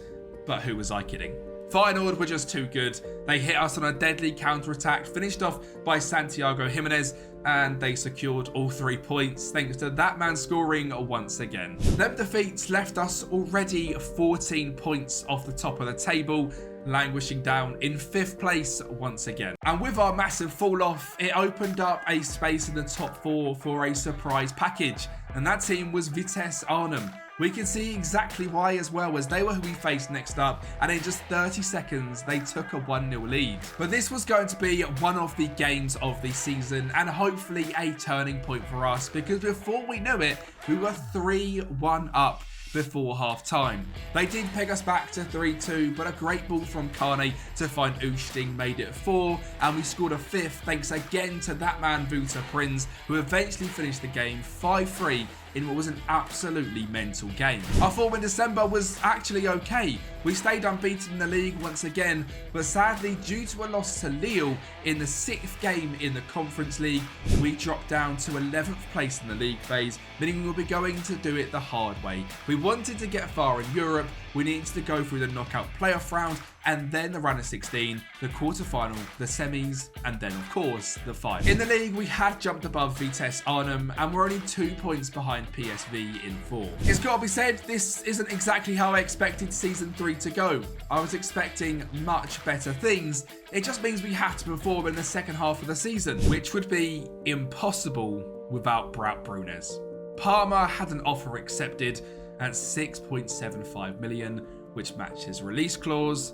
A: But who was I kidding? Feyenoord were just too good. They hit us on a deadly counter-attack, finished off by Santiago Jimenez, and they secured all 3 points thanks to that man scoring once again. Them defeats left us already 14 points off the top of the table, languishing down in 5th place once again. And with our massive fall off, it opened up a space in the top 4 for a surprise package, and that team was Vitesse Arnhem. We can see exactly why, as well, as they were who we faced next up, and in just 30 seconds they took a 1-0 lead. But this was going to be one of the games of the season, and hopefully a turning point for us, because before we knew it, we were 3-1 up before half time. They did peg us back to 3-2, but a great ball from Kane to find Oosting made it 4, and we scored a 5th thanks again to that man Vuta Prinz, who eventually finished the game 5-3 in what was an absolutely mental game. Our form in December was actually okay. We stayed unbeaten in the league once again, but sadly, due to a loss to Lille in the 6th game in the Conference League, we dropped down to 11th place in the league phase, meaning we'll be going to do it the hard way. We wanted to get far in Europe, we needed to go through the knockout playoff round, and then the round of 16, the quarterfinal, the semis, and then of course the final. In the league, we had jumped above Vitesse Arnhem, and we're only 2 points behind PSV in 4. It's got to be said, this isn't exactly how I expected season 3 to go. I was expecting much better things. It just means we have to perform in the second half of the season, which would be impossible without Brout Brunes. Parma had an offer accepted at 6.75 million, which matched his release clause,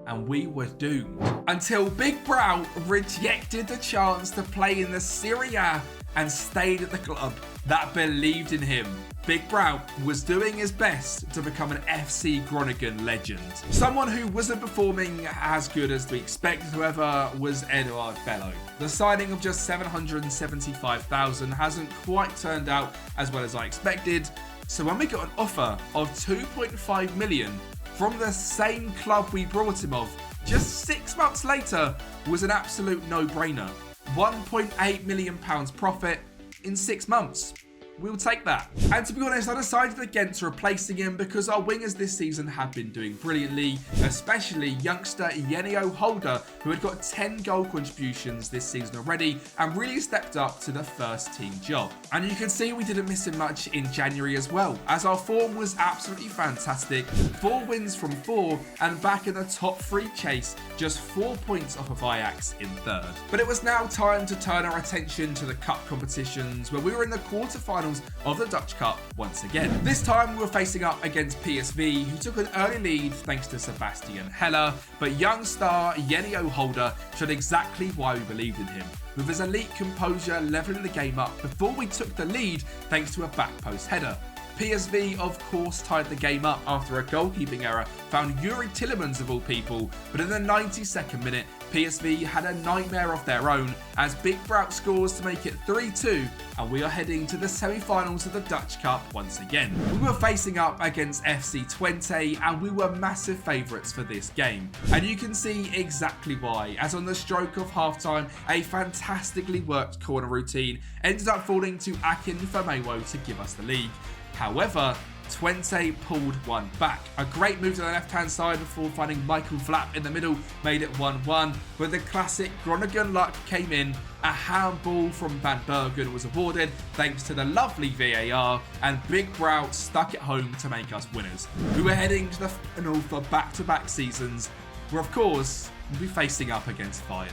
A: and we were doomed. Until Big Brow rejected the chance to play in the Serie A and stayed at the club that believed in him. Big Brow was doing his best to become an FC Groningen legend. Someone who wasn't performing as good as we expected, however, was Edouard Bello. The signing of just 775,000 hasn't quite turned out as well as I expected, so when we got an offer of 2.5 million from the same club we brought him of just 6 months later, was an absolute no-brainer. £1.8 million profit in 6 months. We'll take that. And to be honest, I decided against replacing him because our wingers this season have been doing brilliantly, especially youngster Yenio Holder, who had got 10 goal contributions this season already and really stepped up to the first team job. And you can see we didn't miss him much in January as well, as our form was absolutely fantastic. 4 wins from 4 and back in the top 3 chase, just 4 points off of Ajax in 3rd. But it was now time to turn our attention to the cup competitions, where we were in the quarterfinals of the Dutch Cup once again. This time we were facing up against PSV, who took an early lead thanks to Sebastian Heller, but young star Yenio Holder showed exactly why we believed in him, with his elite composure levelling the game up before we took the lead thanks to a back post header. PSV of course tied the game up after a goalkeeping error found Yuri Tillemans of all people, but in the 92nd minute PSV had a nightmare of their own as Big Brout scores to make it 3-2, and we are heading to the semi-finals of the Dutch Cup once again. We were facing up against FC20 and we were massive favourites for this game, and you can see exactly why, as on the stroke of halftime a fantastically worked corner routine ended up falling to Akinfenmewo to give us the lead. However, Twente pulled one back. A great move to the left-hand side before finding Michael Vlap in the middle made it 1-1, where the classic Groningen luck came in. A handball from Van Bergen was awarded thanks to the lovely VAR, and Big Brout stuck it home to make us winners. We were heading to the final for back-to-back seasons, where of course we'll be facing up against Feyenoord.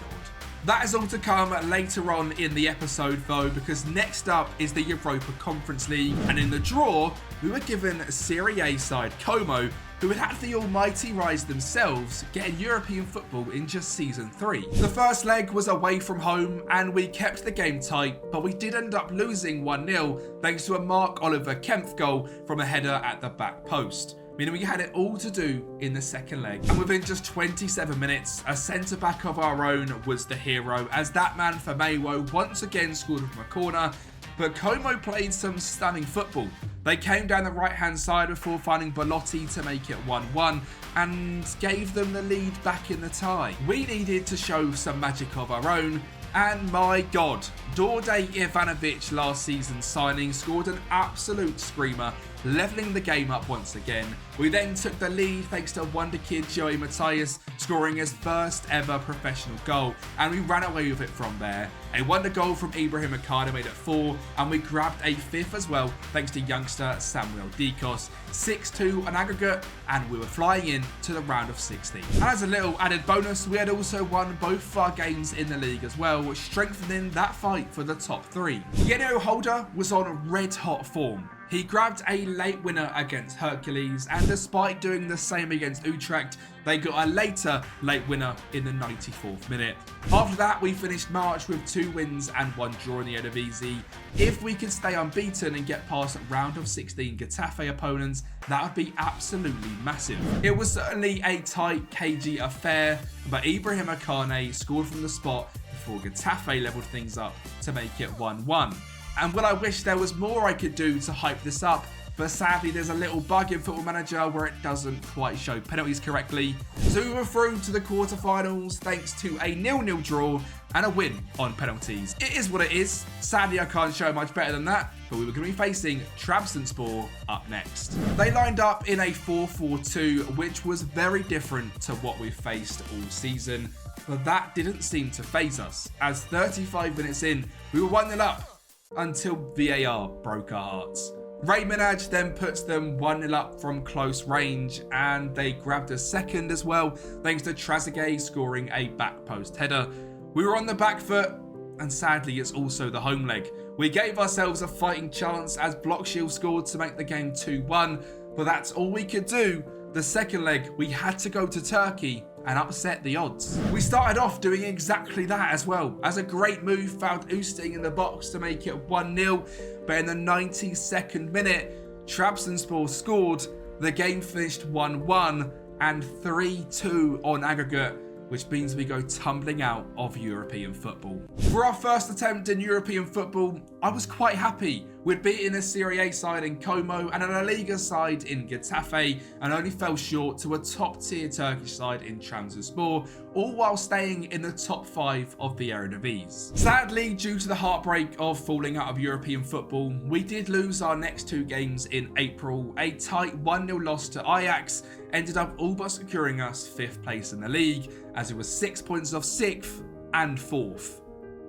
A: That is all to come later on in the episode though, because next up is the Europa Conference League, and in the draw we were given Serie A side Como, who had the almighty rise themselves, getting European football in just season 3. The first leg was away from home and we kept the game tight, but we did end up losing 1-0 thanks to a Mark-Oliver Kemp goal from a header at the back post, meaning we had it all to do in the second leg. And within just 27 minutes, a centre-back of our own was the hero, as that man Fenmewo once again scored from a corner, but Como played some stunning football. They came down the right-hand side before finding Belotti to make it 1-1 and gave them the lead back in the tie. We needed to show some magic of our own, and my God, Đorđe Ivanović, last season's signing, scored an absolute screamer, levelling the game up once again. We then took the lead thanks to wonder kid Joey Matthias scoring his first ever professional goal, and we ran away with it from there. A wonder goal from Ibrahim Akana made it 4, and we grabbed a 5th as well thanks to youngster Samuel Dikos. 6-2 on aggregate, and we were flying in to the round of 16. And as a little added bonus, we had also won both of our games in the league as well, strengthening that fight for the top 3. Yenio Holder was on red hot form. He grabbed a late winner against Hercules, and despite doing the same against Utrecht, they got a later late winner in the 94th minute. After that, we finished March with 2 wins and 1 draw in the Eredivisie. If we could stay unbeaten and get past the round of 16 Getafe opponents, that would be absolutely massive. It was certainly a tight, cagey affair, but Ibrahim Akane scored from the spot before Getafe levelled things up to make it 1-1. And well, I wish there was more I could do to hype this up, but sadly there's a little bug in Football Manager where it doesn't quite show penalties correctly. So we were through to the quarterfinals thanks to a 0-0 draw and a win on penalties. It is what it is. Sadly I can't show much better than that, but we were going to be facing Trabzonspor up next. They lined up in a 4-4-2, which was very different to what we've faced all season, but that didn't seem to faze us, as 35 minutes in we were 1-0 up, until VAR broke our hearts. Ray Minaj then puts them 1-0 up from close range, and they grabbed a second as well thanks to Trezeguet scoring a back post header. We were on the back foot, and sadly it's also the home leg. We gave ourselves a fighting chance as Blockshield scored to make the game 2-1, but that's all we could do. The second leg we had to go to Turkey and upset the odds. We started off doing exactly that as well, as a great move found Oosting in the box to make it 1-0, but in the 92nd minute, Trabzonspor scored. The game finished 1-1 and 3-2 on aggregate, which means we go tumbling out of European football. For our first attempt in European football, I was quite happy. We'd beaten a Serie A side in Como and a La Liga side in Getafe, and only fell short to a top-tier Turkish side in Trabzonspor, all while staying in the top 5 of the Eredivisie. Sadly, due to the heartbreak of falling out of European football, we did lose our next 2 games in April. A tight 1-0 loss to Ajax ended up all but securing us 5th place in the league, as it was 6 points off 6th and 4th.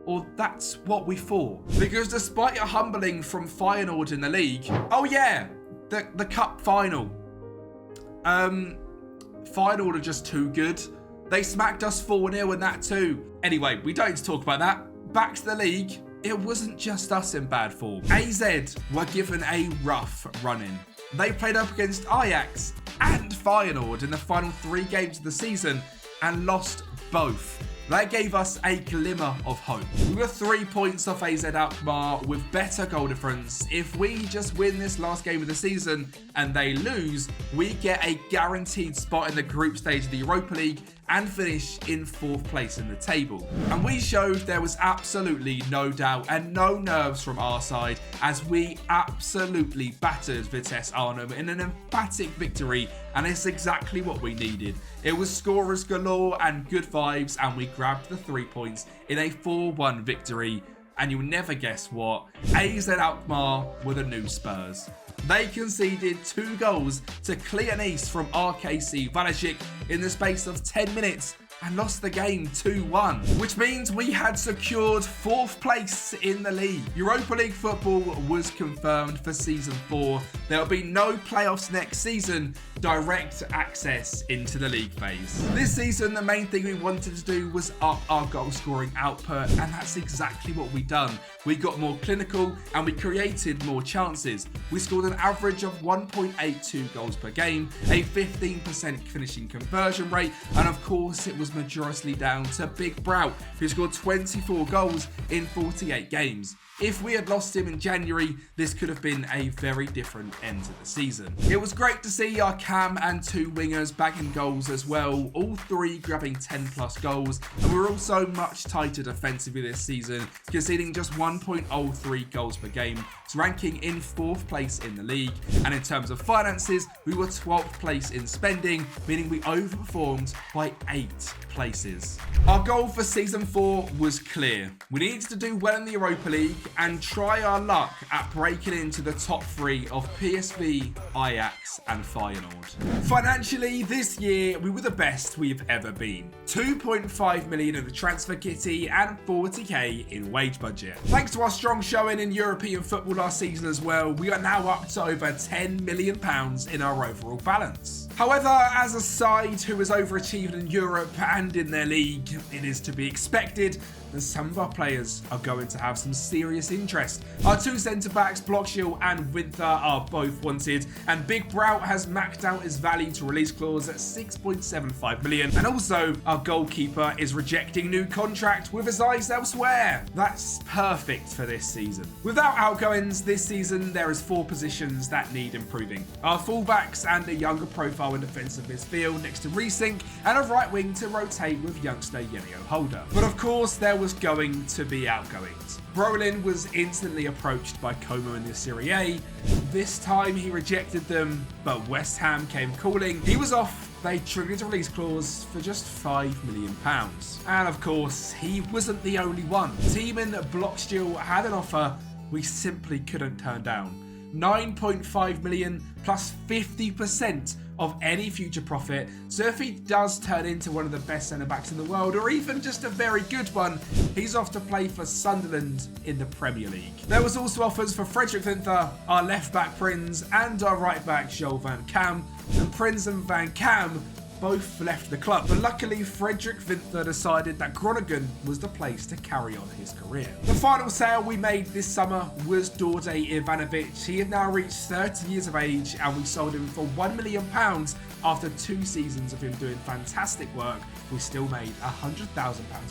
A: Or that's what we thought. Because despite a humbling from Feyenoord in the league, oh yeah, the cup final. Feyenoord are just too good. They smacked us 4-0 in that too. Anyway, we don't need to talk about that. Back to the league. It wasn't just us in bad form. AZ were given a rough run-in. They played up against Ajax and Feyenoord in the final 3 games of the season and lost both. That gave us a glimmer of hope. We were 3 points off AZ Alkmaar with better goal difference. If we just win this last game of the season and they lose, we get a guaranteed spot in the group stage of the Europa League and finish in 4th place in the table. And we showed there was absolutely no doubt and no nerves from our side, as we absolutely battered Vitesse Arnhem in an emphatic victory, and it's exactly what we needed. It was scorers galore and good vibes, and we grabbed the 3 points in a 4-1 victory. And you'll never guess what, AZ Alkmaar were the new Spurs. They conceded 2 goals to Cleonice from RKC Valachik in the space of 10 minutes and lost the game 2-1, which means we had secured 4th place in the league. Europa League football was confirmed for season 4. There will be no playoffs next season, direct access into the league phase. This season, the main thing we wanted to do was up our goal scoring output, and that's exactly what we done. We got more clinical and we created more chances. We scored an average of 1.82 goals per game, a 15% finishing conversion rate, and of course it was majority down to Big Brout, who scored 24 goals in 48 games. If we had lost him in January, this could have been a very different end to the season. It was great to see our cam and 2 wingers bagging goals as well, all 3 grabbing 10 plus goals, and we were also much tighter defensively this season, conceding just 1.03 goals per game, ranking in 4th place in the league. And in terms of finances, we were 12th place in spending, meaning we overperformed by 8 places. Our goal for season 4 was clear. We needed to do well in the Europa League and try our luck at breaking into the top 3 of PSV, Ajax and Feyenoord. Financially, this year we were the best we've ever been. 2.5 million in the transfer kitty and 40k in wage budget. Thanks to our strong showing in European football last season as well, we are now up to over £10 million in our overall balance. However, as a side who has overachieved in Europe and in their league, it is to be expected that some of our players are going to have some serious interest. Our 2 centre-backs, Blockshill and Winther, are both wanted, and Big Brout has maxed out his value to release clause at 6.75 million. And also, our goalkeeper is rejecting new contract with his eyes elsewhere. That's perfect for this season. Without outgoings, this season there is 4 positions that need improving. Our fullbacks and a younger profile in defensive midfield next to Resync, and a right wing to rotate with youngster Yenio Holder. But of course, there was going to be outgoings. Brolin was instantly approached by Como in the Serie A. This time he rejected them, but West Ham came calling. He was off. They triggered a release clause for just £5 million. And of course, he wasn't the only one. Team in Blockshill had an offer we simply couldn't turn down. 9.5 million plus 50% of any future profit. So if he does turn into one of the best centre-backs in the world, or even just a very good one, he's off to play for Sunderland in the Premier League. There was also offers for Frederick Winther, our left-back Prinz, and our right-back Joel Van Kam. And Prinz and Van Kam both left the club, but luckily Frederick Winther decided that Groningen was the place to carry on his career. The final sale we made this summer was Dorde Ivanovic. He had now reached 30 years of age, and we sold him for £1 million. After 2 seasons of him doing fantastic work, we still made £100,000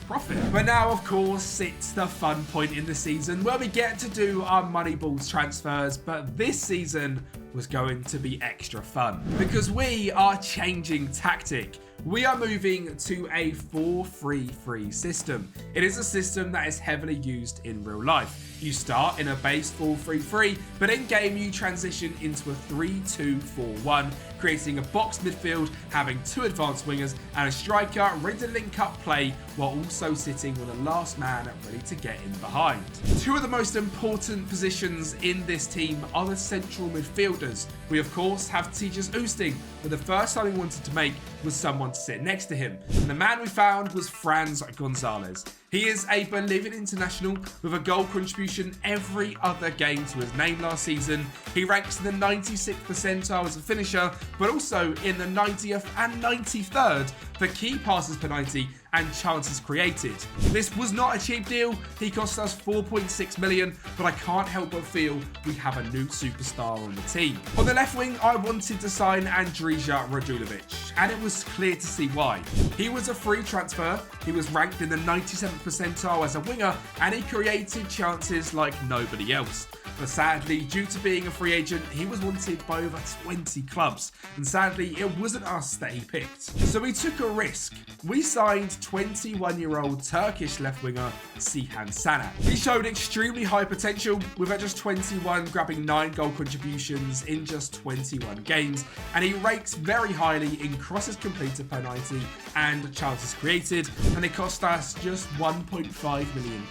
A: profit. But now, of course, it's the fun point in the season where we get to do our Moneyballs transfers, but this season was going to be extra fun because we are changing tactic. we are moving to a 4-3-3 system. It is a system that is heavily used in real life. You start in a base 4-3-3, but in game you transition into a 3-2-4-1, creating a boxed midfield, having 2 advanced wingers and a striker ready to link up play while also sitting with a last man ready to get in behind. 2 of the most important positions in this team are the central midfielders. We of course have Tejas Oosting, but the first signing we wanted to make was someone to sit next to him. And the man we found was Franz Gonzalez. He is a Bolivian international with a goal contribution every other game to his name last season. He ranks in the 96th percentile as a finisher, but also in the 90th and 93rd for key passes per 90 and chances created. This was not a cheap deal. He cost us 4.6 million, but I can't help but feel we have a new superstar on the team. On the left wing, I wanted to sign Andrija Radulovic, and it was clear to see why. He was a free transfer, he was ranked in the 97th percentile as a winger, and he created chances like nobody else. But sadly, due to being a free agent, he was wanted by over 20 clubs, and sadly, it wasn't us that he picked. So we took a risk. We signed 21-year-old Turkish left winger Cihan Sanat. He showed extremely high potential, with at just 21 grabbing 9 goal contributions in just 21 games, and he rates very highly in crosses completed per 90 and chances created, and it cost us just £1.5 million.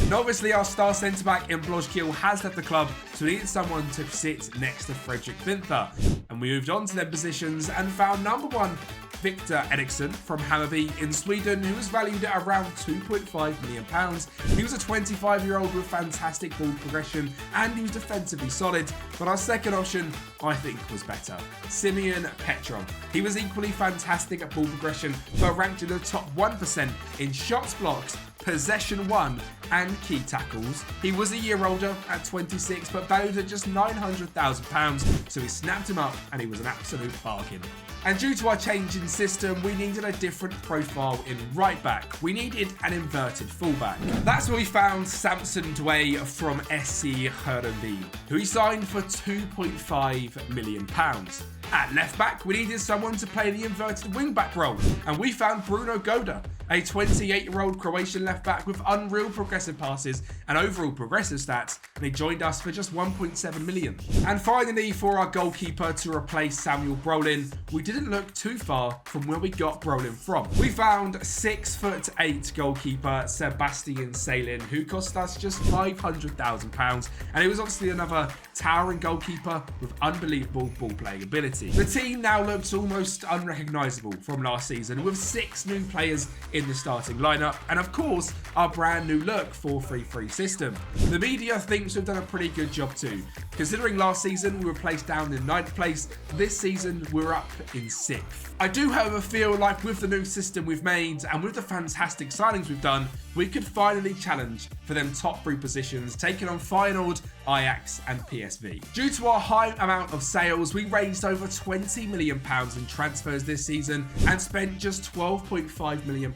A: And obviously our star centre-back in Blojkil has left the club, so we needed someone to sit next to Fredrik Winther, and we moved on to their positions and found number 1 Victor Eriksson from Hammarby in Sweden, who was valued at around £2.5 million. He was a 25-year-old with fantastic ball progression and he was defensively solid, but our second option I think was better. Simeon Petrov. He was equally fantastic at ball progression, but ranked in the top 1% in shots blocked, possession won and key tackles. He was a year older at 26, but valued at just £900,000, so we snapped him up and he was an absolute bargain. And due to our change in system, we needed a different profile in right back. We needed an inverted fullback. That's where we found Samson Dway from SC Heartbreak, who he signed for £2.5 million. At left back, we needed someone to play the inverted wing back role, and we found Bruno Goda, a 28-year-old Croatian left back with unreal progressive passes and overall progressive stats, and he joined us for just 1.7 million. And finally, for our goalkeeper to replace Samuel Brolin, we didn't look too far from where we got Brolin from. We found 6'8" goalkeeper Sebastian Salin, who cost us just £500,000, and he was obviously another towering goalkeeper with unbelievable ball playing ability. The team now looks almost unrecognisable from last season, with 6 new players in the starting lineup, and of course our brand new look 4-3-3 system. The media thinks we've done a pretty good job too. Considering last season we were placed down in 9th place, this season we're up in 6th. I do however feel like with the new system we've made and with the fantastic signings we've done, we could finally challenge for them top 3 positions, taking on Feyenoord, Ajax and PSV. Due to our high amount of sales, we raised over £20 million in transfers this season and spent just £12.5 million.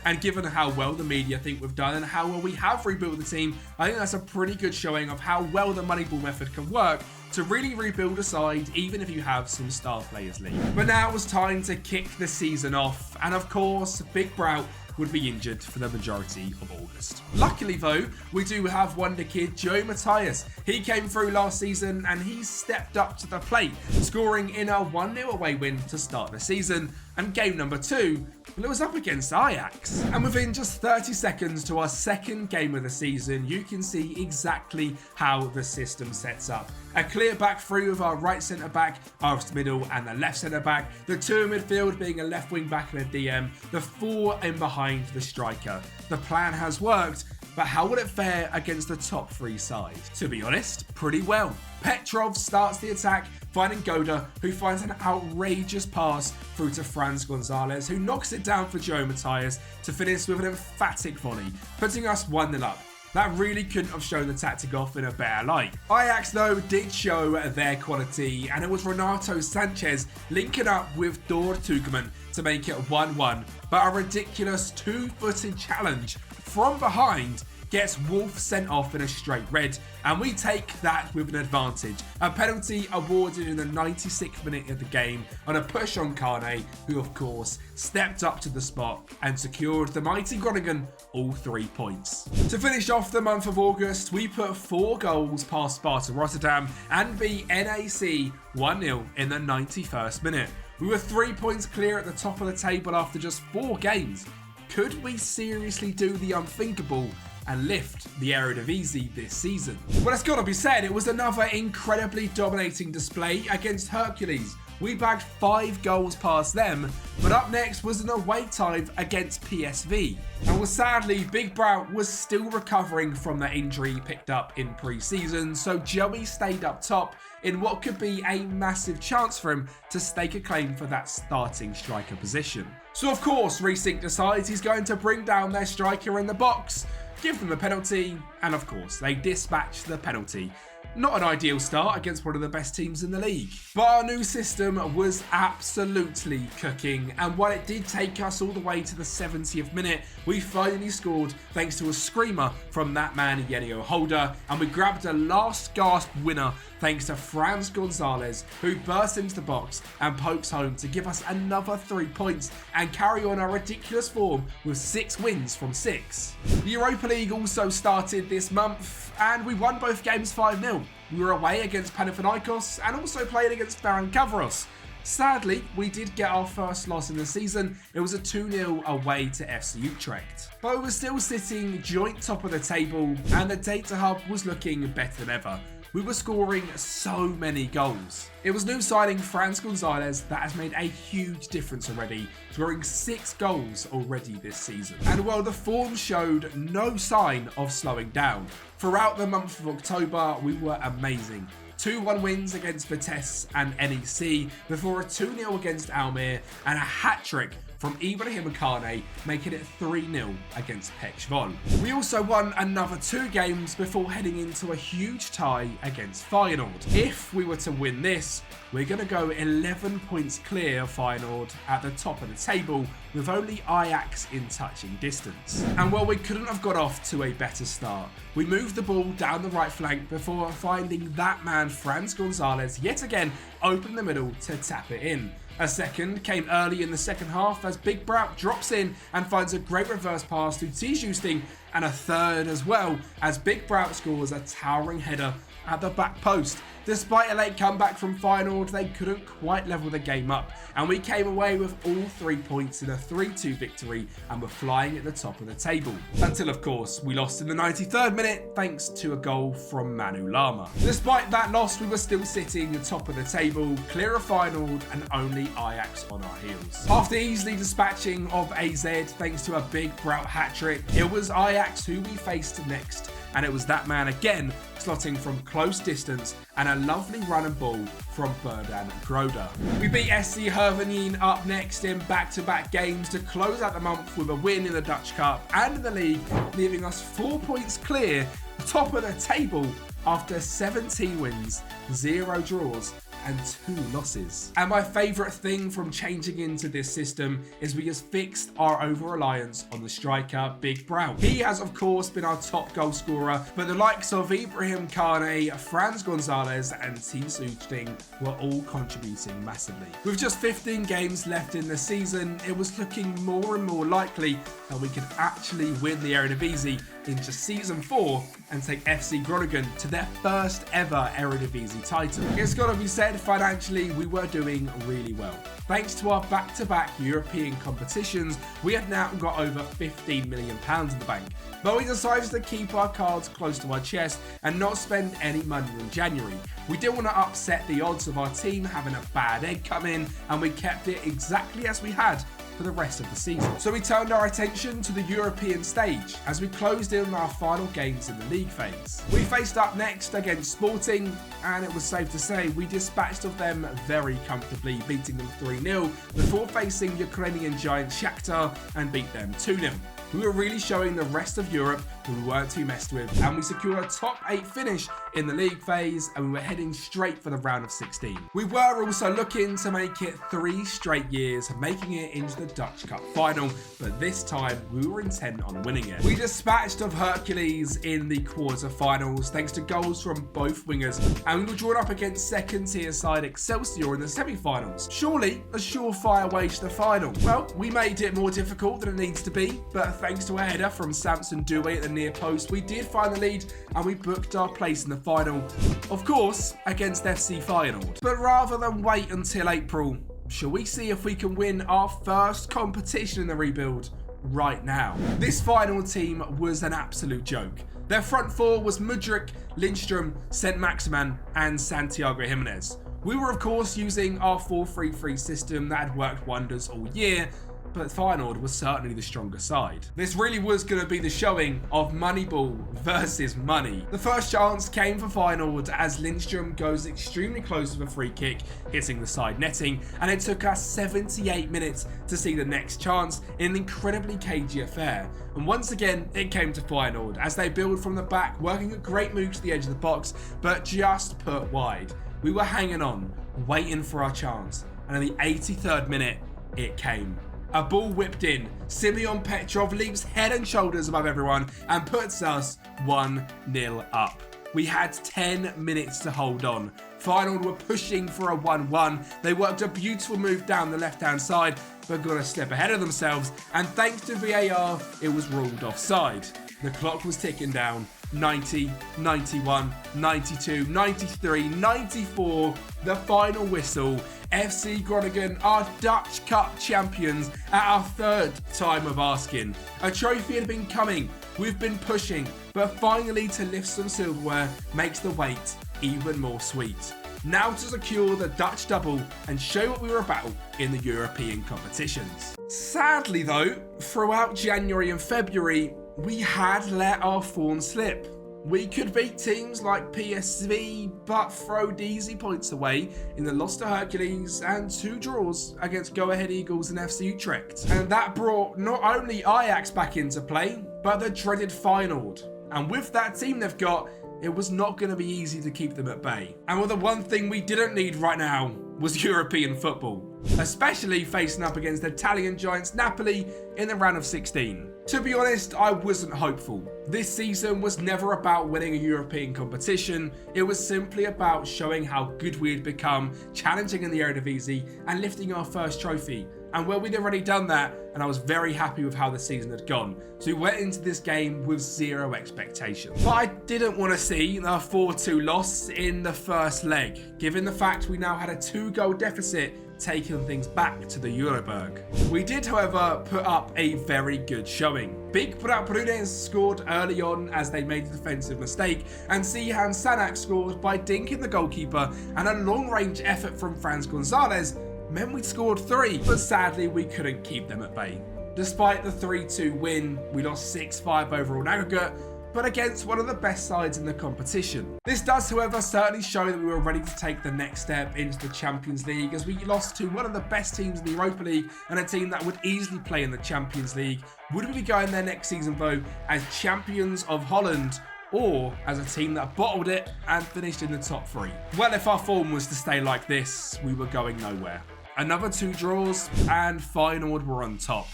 A: And given how well the media think we've done and how well we have rebuilt the team, I think that's a pretty good showing of how well the Moneyball method can work to really rebuild a side even if you have some star players leave. But now it was time to kick the season off, and of course Big Brout would be injured for the majority of August. Luckily though, we do have wonder kid Joe Matthias. He came through last season and he stepped up to the plate, scoring in a 1-0 away win to start the season. And game number 2, well, it was up against Ajax. And within just 30 seconds to our second game of the season, you can see exactly how the system sets up. A clear back three with our right centre back, our middle and the left centre back, the 2 in midfield being a left wing back and a DM, the 4 in behind the striker. The plan has worked, but how would it fare against the top 3 sides? To be honest, pretty well. Petrov starts the attack, finding Goda, who finds an outrageous pass through to Franz Gonzalez, who knocks it down for Joe Matthias to finish with an emphatic volley, putting us 1-0 up. That really couldn't have shown the tactic off in a better light. Ajax though did show their quality, and it was Renato Sanchez linking up with Dor Tugeman to make it 1-1, but a ridiculous 2-footed challenge from behind gets Wolf sent off in a straight red, and we take that with an advantage. A penalty awarded in the 96th minute of the game on a push on Kane, who of course stepped up to the spot and secured the mighty Groningen all 3 points. To finish off the month of August, we put 4 goals past Sparta Rotterdam and beat NAC 1-0 in the 91st minute. We were 3 points clear at the top of the table after just 4 games. Could we seriously do the unthinkable and lift the Eredivisie this season? Well, it's got to be said, it was another incredibly dominating display against Hercules. We bagged 5 goals past them, but up next was an away time against PSV. And well, sadly, Big Brout was still recovering from that injury he picked up in pre-season, so Joey stayed up top in what could be a massive chance for him to stake a claim for that starting striker position. So of course, Resync decides he's going to bring down their striker in the box, give them a penalty, and of course, they dispatch the penalty. Not an ideal start against one of the best teams in the league. But our new system was absolutely cooking, and while it did take us all the way to the 70th minute, we finally scored thanks to a screamer from that man Yenio Holder, and we grabbed a last gasp winner thanks to Franz Gonzalez, who burst into the box and pokes home to give us another 3 points and carry on our ridiculous form with 6 wins from 6. The Europa League also started this month, and we won both games 5-0. We were away against Panathinaikos and also played against Ferencvaros. Sadly, we did get our first loss in the season. It was a 2-0 away to FC Utrecht. But we were still sitting joint top of the table, and the data hub was looking better than ever. We were scoring so many goals. It was new signing Franz Gonzalez that has made a huge difference already, scoring 6 goals already this season. And while the form showed no sign of slowing down, throughout the month of October we were amazing. 2-1 wins against Vitesse and NEC before a 2-0 against Almere and a hat-trick from Ibrahim Kane, making it 3-0 against Pechvol. We also won another 2 games before heading into a huge tie against Feyenoord. If we were to win this, we're going to go 11 points clear of Feyenoord at the top of the table, with only Ajax in touching distance. And while we couldn't have got off to a better start, we moved the ball down the right flank before finding that man Franz Gonzalez yet again open the middle to tap it in. A second came early in the second half as Big Brout drops in and finds a great reverse pass to T-Justing, and a third as well as Big Brout scores a towering header at the back post. Despite a late comeback from Feyenoord, they couldn't quite level the game up, and we came away with all 3 points in a 3-2 victory and were flying at the top of the table. Until of course, we lost in the 93rd minute thanks to a goal from Manu Lama. Despite that loss, we were still sitting at the top of the table, clear of Feyenoord and only Ajax on our heels. After easily dispatching of AZ thanks to a Big Brout hat-trick, it was Ajax who we faced next, and it was that man again slotting from close distance and a lovely run and ball from Berdan Groda. We beat SC Hervenien up next in back-to-back games to close out the month with a win in the Dutch Cup and in the league, leaving us 4 points clear, top of the table after 17 wins, 0 draws and 2 losses. And my favourite thing from changing into this system is we just fixed our over-reliance on the striker Big Brout. He has of course been our top goal scorer, but the likes of Ibrahim Kane, Franz Gonzalez and T-Justing were all contributing massively. With just 15 games left in the season, it was looking more and more likely that we could actually win the Eredivisie into season 4 and take FC Groningen to their first ever Eredivisie title. It's got to be said, financially we were doing really well. Thanks to our back-to-back European competitions, we have now got over £15 million in the bank. But we decided to keep our cards close to our chest and not spend any money in January. We didn't want to upset the odds of our team having a bad egg come in, and we kept it exactly as we had for the rest of the season. So we turned our attention to the European stage as we closed in on our final games in the league phase. We faced up next against Sporting, and it was safe to say we dispatched of them very comfortably, beating them 3-0 before facing Ukrainian giant Shakhtar and beat them 2-0. we were really showing the rest of Europe that we weren't too messed with, and we secured a top 8 finish in the league phase, and we were heading straight for the round of 16. We were also looking to make it 3 straight years, making it into the Dutch Cup final, but this time we were intent on winning it. We dispatched of Hercules in the quarter-finals thanks to goals from both wingers, and we were drawn up against second-tier side Excelsior in the semi-finals. Surely a surefire way to the final. Well, we made it more difficult than it needs to be, but thanks to a header from Samson Doué at the near post, we did find the lead and we booked our place in the final, of course, against FC Feyenoord. But rather than wait until April, shall we see if we can win our first competition in the rebuild right now? This final team was an absolute joke. Their front four was Mudryk, Lindstrom, Saint-Maximin and Santiago Jimenez. We were of course using our 4-3-3 system that had worked wonders all year, but Feyenoord was certainly the stronger side. This really was going to be the showing of Moneyball versus money. The first chance came for Feyenoord as Lindstrom goes extremely close with a free kick, hitting the side netting, and it took us 78 minutes to see the next chance in an incredibly cagey affair. And once again, it came to Feyenoord as they build from the back, working a great move to the edge of the box, but just put wide. We were hanging on, waiting for our chance, and in the 83rd minute, it came. A ball whipped in, Simeon Petrov leaps head and shoulders above everyone and puts us 1-0 up. We had 10 minutes to hold on. Feyenoord were pushing for a 1-1. They worked a beautiful move down the left-hand side, but got a step ahead of themselves, and thanks to VAR, it was ruled offside. The clock was ticking down. 90, 91, 92, 93, 94, the final whistle. FC Groningen are Dutch Cup champions at our 3rd time of asking. A trophy had been coming, we've been pushing, but finally to lift some silverware makes the wait even more sweet. Now to secure the Dutch double and show what we were about in the European competitions. Sadly though, throughout January and February, we had let our form slip. We could beat teams like PSV, but throwed easy points away in the loss to Hercules and 2 draws against Go Ahead Eagles and FC Utrecht. And that brought not only Ajax back into play, but the dreaded Feyenoord. And with that team they've got, it was not going to be easy to keep them at bay. And well, the one thing we didn't need right now was European football, especially facing up against Italian giants Napoli in the round of 16. To be honest, I wasn't hopeful. This season was never about winning a European competition, it was simply about showing how good we had become, challenging in the Eredivisie and lifting our first trophy. And well, we'd already done that, and I was very happy with how the season had gone. So we went into this game with 0 expectations. But I didn't want to see a 4-2 loss in the first leg, given the fact we now had a 2-goal deficit, taking things back to the Europa. We did, however, put up a very good showing. Big Brunes scored early on as they made a defensive mistake, and Sihan Sanak scored by dinking the goalkeeper, and a long-range effort from Franz Gonzalez meant we scored 3, but sadly we couldn't keep them at bay. Despite the 3-2 win, we lost 6-5 overall in aggregate, but against one of the best sides in the competition. This does, however, certainly show that we were ready to take the next step into the Champions League, as we lost to one of the best teams in the Europa League and a team that would easily play in the Champions League. Would we be going there next season though as champions of Holland, or as a team that bottled it and finished in the top 3? Well, if our form was to stay like this, we were going nowhere. Another 2 draws and Feyenoord were on top.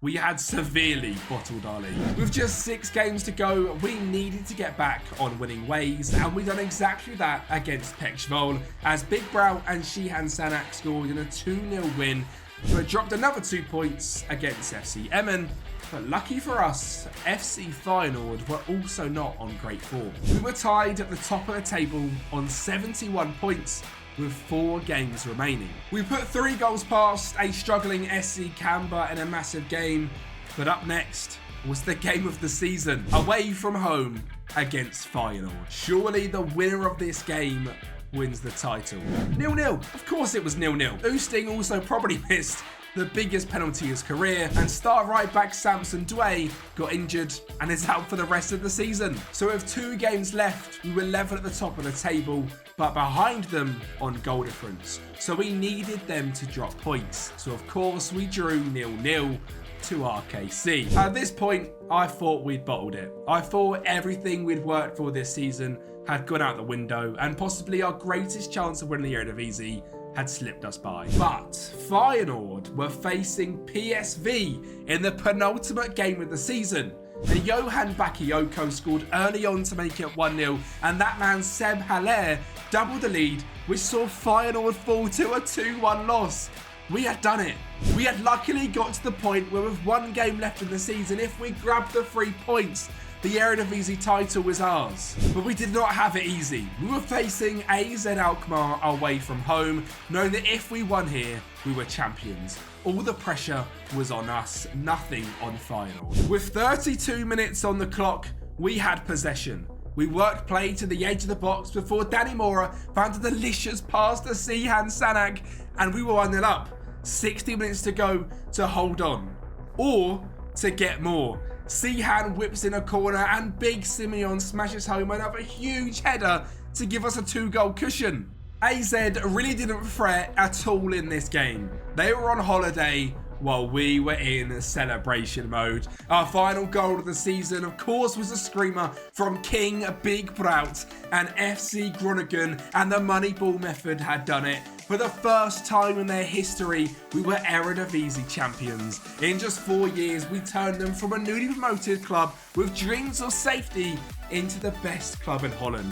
A: We had severely bottled our league. With just 6 games to go, we needed to get back on winning ways, and we done exactly that against Pekshvol, as Big Brow and Shihan Sanak scored in a 2-0 win, but dropped another 2 points against FC Emmen. But lucky for us, FC Feyenoord were also not on great form. We were tied at the top of the table on 71 points, with 4 games remaining. We put 3 goals past a struggling SC Canberra in a massive game, but up next was the game of the season, away from home against Feyenoord. Surely the winner of this game wins the title. 0-0, of course it was 0-0. Oosting also probably missed the biggest penalty of his career, and star right back Samson Doué got injured and is out for the rest of the season. So with 2 games left, we were level at the top of the table, but behind them on goal difference. So we needed them to drop points. So of course we drew 0-0, to RKC. At this point, I thought we'd bottled it. I thought everything we'd worked for this season had gone out the window, and possibly our greatest chance of winning the Eredivisie had slipped us by. But Feyenoord were facing PSV in the penultimate game of the season. And Johan Bakayoko scored early on to make it 1-0, and that man Seb Haller doubled the lead, which saw Feyenoord fall to a 2-1 loss. We had done it. We had luckily got to the point where with one game left in the season, if we grabbed the 3 points, the Eredivisie title was ours. But we did not have it easy. We were facing AZ Alkmaar away from home, knowing that if we won here, we were champions. All the pressure was on us, nothing on Feyenoord. With 32 minutes on the clock, we had possession. We worked play to the edge of the box before Danny Mora found a delicious pass to Sihan Sanak, and we were 1-0 up. 60 minutes to go to hold on, or to get more. Sihan whips in a corner and Big Simeon smashes home another huge header to give us a 2-goal cushion. AZ really didn't fret at all in this game. They were on holiday while we were in celebration mode. Our final goal of the season, of course, was a screamer from King Big Brout, and FC Groningen and the Moneyball method had done it. For the first time in their history, we were Eredivisie champions. In just 4 years, we turned them from a newly promoted club with dreams of safety into the best club in Holland.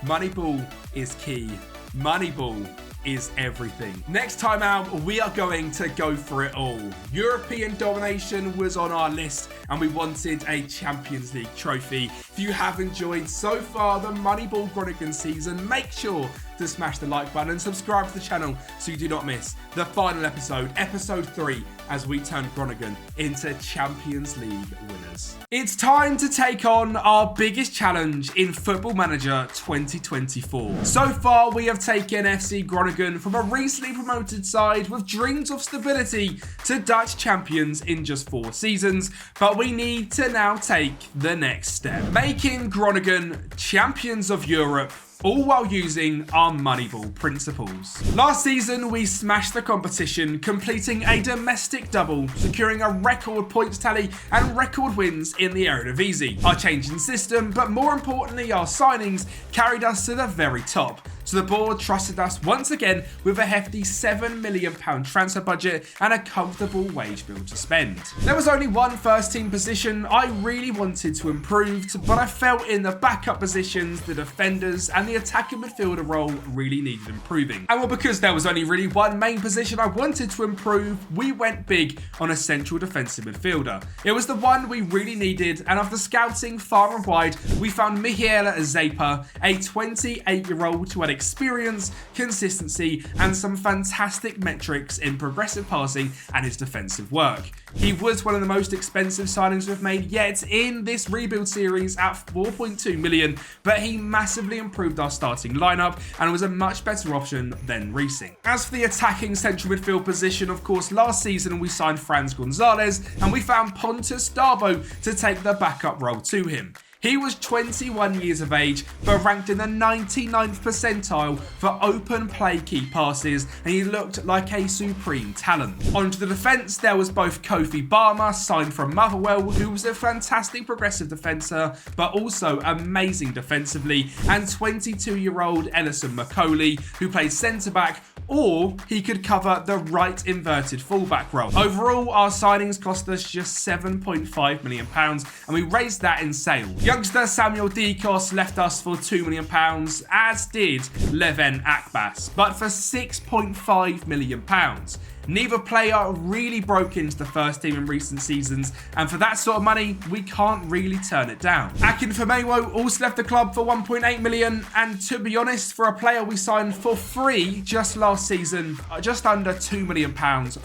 A: Moneyball is key. Moneyball is everything. Next time out, we are going to go for it all. European domination was on our list, and we wanted a Champions League trophy. If you have enjoyed so far the Moneyball Groningen season, make sure to smash the like button and subscribe to the channel so you do not miss the final episode, episode 3, as we turn Groningen into Champions League winners. It's time to take on our biggest challenge in Football Manager 2024. So far, we have taken FC Groningen from a recently promoted side with dreams of stability to Dutch champions in just 4 seasons, but we need to now take the next step, making Groningen champions of Europe, all while using our Moneyball principles. Last season, we smashed the competition, completing a domestic double, securing a record points tally and record wins in the Eredivisie. Our change in system, but more importantly, our signings, carried us to the very top. So the board trusted us once again with a hefty £7 million transfer budget and a comfortable wage bill to spend. There was only one first team position I really wanted to improve, but I felt in the backup positions, the defenders and the attacking midfielder role really needed improving. And well, because there was only really one main position I wanted to improve, we went big on a central defensive midfielder. It was the one we really needed, and after scouting far and wide, we found Michael Zepa, a 28-year-old who had experience, consistency, and some fantastic metrics in progressive passing and his defensive work. He was one of the most expensive signings we've made yet in this rebuild series at 4.2 million, but he massively improved our starting lineup and was a much better option than Reesing. As for the attacking central midfield position, of course, last season we signed Franz Gonzalez and we found Pontus Darbo to take the backup role to him. He was 21 years of age, but ranked in the 99th percentile for open play key passes, and he looked like a supreme talent. Onto the defence, there was both Kofi Barma, signed from Motherwell, who was a fantastic progressive defender, but also amazing defensively, and 22-year-old Ellison McCauley, who played centre-back, or he could cover the right inverted fullback role. Overall, our signings cost us just £7.5 million, and we raised that in sales. Youngster Samuel Dikos left us for £2 million, as did Leven Akbas, but for £6.5 million. Neither player really broke into the first team in recent seasons, and for that sort of money, we can't really turn it down. Akinfenmewo also left the club for £1.8 million, and to be honest, for a player we signed for free just last season, just under £2 million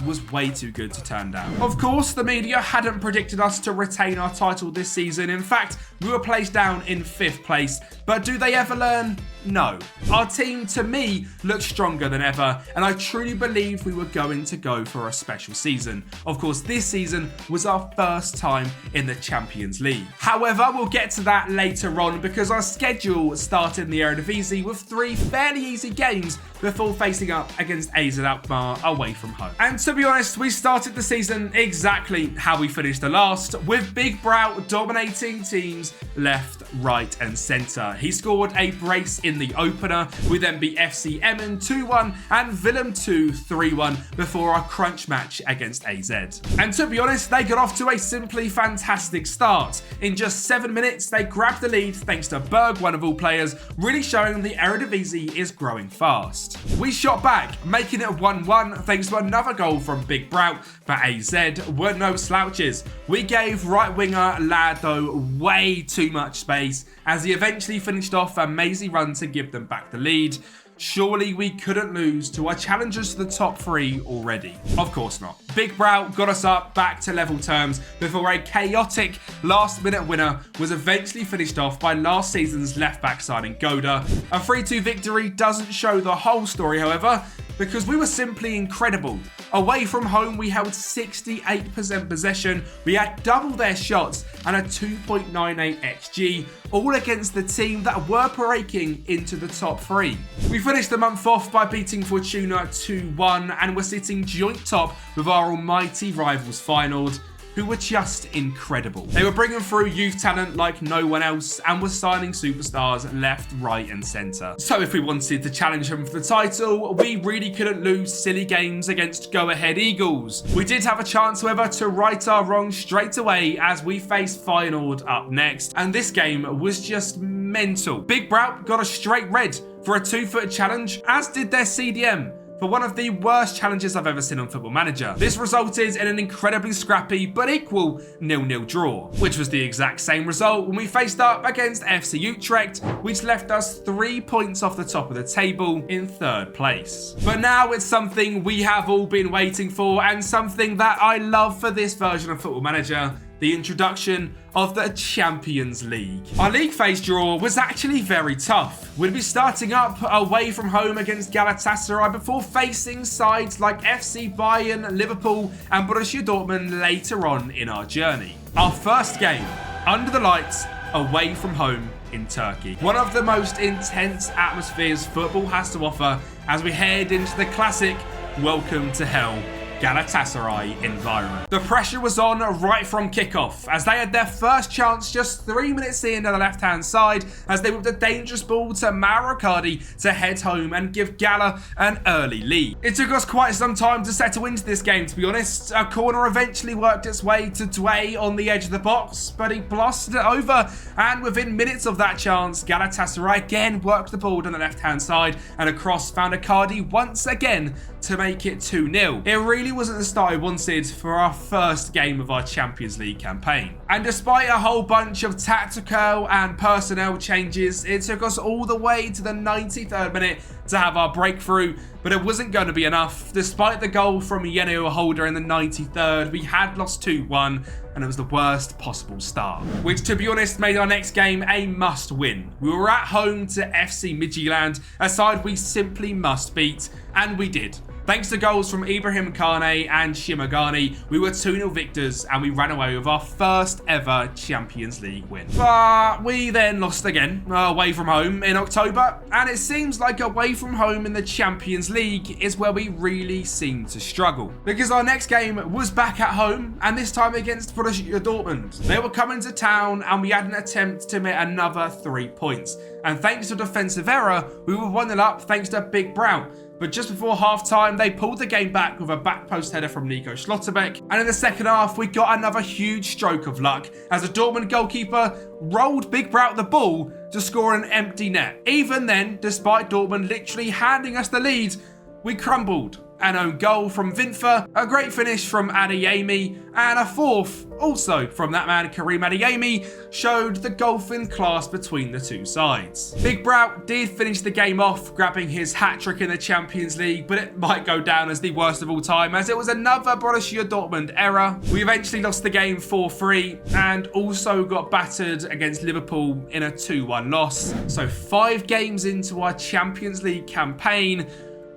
A: was way too good to turn down. Of course, the media hadn't predicted us to retain our title this season. In fact, we were placed down in 5th place, but do they ever learn? No. Our team, to me, looked stronger than ever, and I truly believed we were going to go for a special season. Of course, this season was our first time in the Champions League. However, we'll get to that later on, because our schedule started in the Eredivisie with 3 fairly easy games before facing up against AZ Alkmaar away from home. And to be honest, we started the season exactly how we finished the last, with Big Brout dominating teams left, right and centre. He scored a brace in the opener. We then beat FC Emmen 2-1 and Willem 2 3-1 before our crunch match against AZ. And to be honest, they got off to a simply fantastic start. In just 7 minutes, they grabbed the lead thanks to Berg, one of all players, really showing the Eredivisie is growing fast. We shot back, making it 1-1 thanks to another goal from Big Brout, but AZ were no slouches. We gave right winger Lado way too much space as he eventually finished off a mazy run to give them back the lead. Surely we couldn't lose to our challengers to the top 3 already. Of course not. Big Brout got us up back to level terms before a chaotic last-minute winner was eventually finished off by last season's left-back signing Goda. A 3-2 victory doesn't show the whole story, however, because we were simply incredible. Away from home, we held 68% possession, we had double their shots and a 2.98 XG, all against the team that were breaking into the top 3. We finished the month off by beating Fortuna 2-1 and were sitting joint top with our almighty rivals Feyenoord, who were just incredible. They were bringing through youth talent like no one else and were signing superstars left, right and centre. So if we wanted to challenge them for the title, we really couldn't lose silly games against Go Ahead Eagles. We did have a chance, however, to right our wrongs straight away as we faced Feyenoord up next, and this game was just mental. Big Brout got a straight red for a 2-foot challenge, as did their CDM, for one of the worst challenges I've ever seen on Football Manager. This resulted in an incredibly scrappy but equal 0-0 draw, which was the exact same result when we faced up against FC Utrecht, which left us 3 points off the top of the table in 3rd place. But now it's something we have all been waiting for and something that I love for this version of Football Manager: the introduction of the Champions League. Our league phase draw was actually very tough. We'd be starting up away from home against Galatasaray before facing sides like FC Bayern, Liverpool and Borussia Dortmund later on in our journey. Our first game, under the lights, away from home in Turkey. One of the most intense atmospheres football has to offer as we head into the classic welcome to hell Galatasaray environment. The pressure was on right from kickoff as they had their first chance just 3 minutes in on the left-hand side as they whipped a dangerous ball to Mauro to head home and give Gala an early lead. It took us quite some time to settle into this game, to be honest. A corner eventually worked its way to Dway on the edge of the box, but he blasted it over, and within minutes of that chance, Galatasaray again worked the ball on the left-hand side and across found Icardi once again to make it 2-0. It really wasn't the start I wanted for our first game of our Champions League campaign. And despite a whole bunch of tactical and personnel changes, it took us all the way to the 93rd minute to have our breakthrough, but it wasn't going to be enough. Despite the goal from Yeno Holder in the 93rd, we had lost 2-1 and it was the worst possible start, which to be honest made our next game a must win. We were at home to FC Midtjylland, a side we simply must beat, and we did. Thanks to goals from Ibrahim Kane and Shimagani, we were 2-0 victors and we ran away with our first ever Champions League win. But we then lost again away from home in October, and it seems like away from home in the Champions League is where we really seem to struggle. Because our next game was back at home, and this time against Borussia Dortmund. They were coming to town and we had an attempt to make another 3 points. And thanks to a defensive error, we were 1-0 up thanks to Big Brown. But just before half-time, they pulled the game back with a back post header from Nico Schlotterbeck. And in the second half, we got another huge stroke of luck as the Dortmund goalkeeper rolled Big Brout the ball to score an empty net. Even then, despite Dortmund literally handing us the lead, we crumbled. An own goal from Vinfer, a great finish from Adeyemi, and a fourth, also from that man Karim Adeyemi, showed the golfing class between the two sides. Big Brout did finish the game off, grabbing his hat-trick in the Champions League, but it might go down as the worst of all time, as it was another Borussia Dortmund error. We eventually lost the game 4-3, and also got battered against Liverpool in a 2-1 loss. So 5 games into our Champions League campaign,